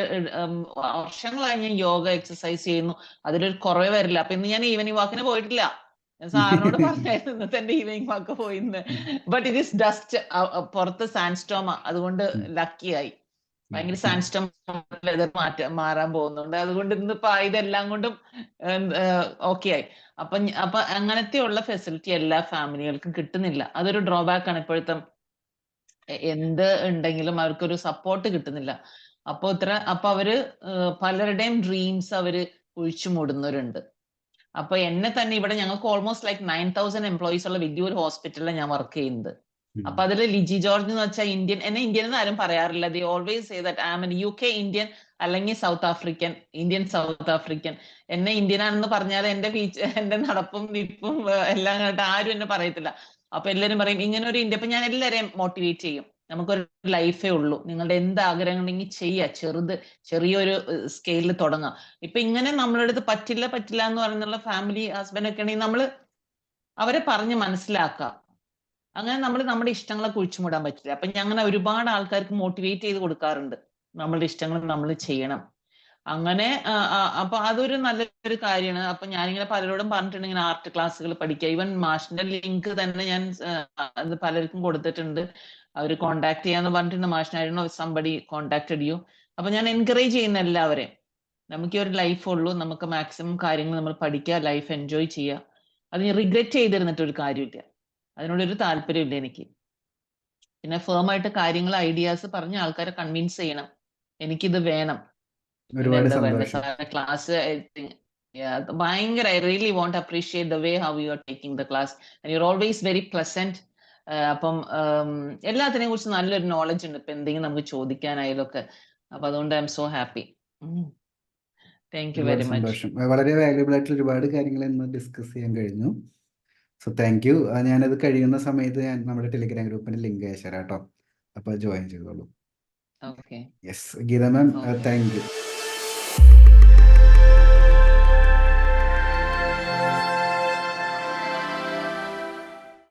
വർഷങ്ങളായി ഞാൻ യോഗ എക്സസൈസ് ചെയ്യുന്നു. അതിലൊരു കുറവ് വരില്ല. അപ്പൊ ഇന്ന് ഞാൻ ഈവനിങ് വാക്കിന് പോയിട്ടില്ല. ഞാൻ സാറിനോട് പറഞ്ഞായിരുന്നു ഇന്നത്തെ എന്റെ ഈവനിങ് വാക്ക് പോയിന്ന്. But it is dust. പുറത്ത് സാൻഡ് സ്റ്റോം, അതുകൊണ്ട് ലക്കിയായി. ഭയങ്കര സാൻഡ് സ്റ്റോം വെതർ മാറാൻ പോകുന്നുണ്ട്. അതുകൊണ്ട് ഇന്നിപ്പോ ഇതെല്ലാം കൊണ്ടും ഓക്കെ ആയി. അപ്പൊ അങ്ങനത്തെയുള്ള ഫെസിലിറ്റി എല്ലാ ഫാമിലികൾക്കും കിട്ടുന്നില്ല. അതൊരു ഡ്രോബാക്ക് ആണ്. ഇപ്പോഴത്തെ എന്ത് ഉണ്ടെങ്കിലും അവർക്കൊരു സപ്പോർട്ട് കിട്ടുന്നില്ല. അപ്പൊ അവര് പലരുടെയും ഡ്രീംസ് അവര് കുഴിച്ചു മൂടുന്നവരുണ്ട്. അപ്പൊ എന്നെ തന്നെ ഇവിടെ ഞങ്ങൾക്ക് ഓൾമോസ്റ്റ് ലൈക്ക് 9000 എംപ്ലോയീസ് ഉള്ള വലിയൊരു ഹോസ്പിറ്റലിലാണ് ഞാൻ വർക്ക് ചെയ്യുന്നത്. അപ്പൊ അതിൽ ലിജി ജോർജ് എന്ന് വെച്ചാൽ ഇന്ത്യൻ. എന്നെ ഇന്ത്യൻ എന്ന് ആരും പറയാറില്ല. They always say that I am an UK Indian അല്ലെങ്കിൽ south African, Indian south African. എന്നെ ഇന്ത്യൻ ആണെന്ന് പറഞ്ഞാൽ എന്റെ നടപ്പും നിപ്പും എല്ലാം കണ്ടിട്ട് ആരും എന്നെ പറയത്തില്ല. അപ്പൊ എല്ലാവരും പറയും ഇങ്ങനെ ഒരു ഇന്ത്യ. അപ്പൊ ഞാൻ എല്ലാവരെയും മോട്ടിവേറ്റ് ചെയ്യും, നമുക്കൊരു ലൈഫേ ഉള്ളൂ, നിങ്ങളുടെ എന്ത് ആഗ്രഹം ഉണ്ടെങ്കിൽ ചെയ്യുക. ചെറിയൊരു സ്കെയിലിൽ തുടങ്ങാം. ഇപ്പൊ ഇങ്ങനെ നമ്മളുടെ അടുത്ത് പറ്റില്ല എന്ന് പറയുന്നുള്ള ഫാമിലി ഹസ്ബൻഡ് ഒക്കെ ഉണ്ടെങ്കിൽ നമ്മള് അവരെ പറഞ്ഞ് മനസ്സിലാക്കാം. അങ്ങനെ നമ്മൾ നമ്മുടെ ഇഷ്ടങ്ങളെ കുഴിച്ചുമൂടാൻ പറ്റില്ല. അപ്പൊ ഞാൻ അങ്ങനെ ഒരുപാട് ആൾക്കാർക്ക് മോട്ടിവേറ്റ് ചെയ്ത് കൊടുക്കാറുണ്ട്, നമ്മളുടെ ഇഷ്ടങ്ങൾ നമ്മൾ ചെയ്യണം. അങ്ങനെ അപ്പൊ അതൊരു നല്ലൊരു കാര്യമാണ്. അപ്പൊ ഞാനിങ്ങനെ പലരോടും പറഞ്ഞിട്ടുണ്ട് ഇങ്ങനെ ആർട്ട് ക്ലാസ്സുകൾ പഠിക്കുക. ഈവൻ മാഷിന്റെ ലിങ്ക് തന്നെ ഞാൻ അത് പലർക്കും കൊടുത്തിട്ടുണ്ട്. അവർ കോണ്ടാക്ട് ചെയ്യാന്ന് പറഞ്ഞിട്ടുണ്ട്. മാഷിനായിരുന്നു സംബഡി കോണ്ടാക്റ്റഡ് യു. അപ്പൊ ഞാൻ എൻകറേജ് ചെയ്യുന്ന എല്ലാവരെയും, നമുക്ക് ഈ ഒരു ലൈഫ് ഉള്ളൂ, നമുക്ക് മാക്സിമം കാര്യങ്ങൾ നമ്മൾ പഠിക്കുക, ലൈഫ് എൻജോയ് ചെയ്യുക. അത് റിഗ്രറ്റ് ചെയ്തിരുന്നിട്ട് ഒരു കാര്യമില്ല. അതിനോടൊരു താല്പര്യമില്ല എനിക്ക്. പിന്നെ ഫേം ആയിട്ട് കാര്യങ്ങൾ ഐഡിയാസ് പറഞ്ഞ് ആൾക്കാരെ കൺവിൻസ് ചെയ്യണം, എനിക്കിത് വേണം. ഒരുപാട് എന്താ പറയുക സന്തോഷം. സാറിന്റെ ക്ലാസ് ഭയങ്കര, I really want appreciate the way how you are taking the class and you are always very pleasant. അപ്പം എല്ലാത്തിനെ കുറിച്ച് നല്ലൊരു നോളജ് ഉണ്ട്. ഇപ്പൊ എന്തെങ്കിലും നമുക്ക് ചോദിക്കാനായാലും ഒക്കെ. അപ്പൊ അതുകൊണ്ട് I M so happy. Thank you ഒരുപാട് വെരി മച്ച്. സന്തോഷം. വളരെ വാല്യുബിൾ ആയിട്ടുള്ള ഒരുപാട് കാര്യങ്ങൾ ഇന്ന് ഡിസ്കസ് ചെയ്യാൻ കഴിഞ്ഞു. So thank you. ഞാനത് കഴിയുന്ന സമയത്ത് ഞാൻ നമ്മുടെ ടെലിഗ്രാം ഗ്രൂപ്പിന്റെ ലിങ്ക് അയച്ചുതരാം കേട്ടോ. അപ്പോൾ ജോയിൻ ചെയ്തോളൂ. Okay yes Geetha ma'am, okay thank U.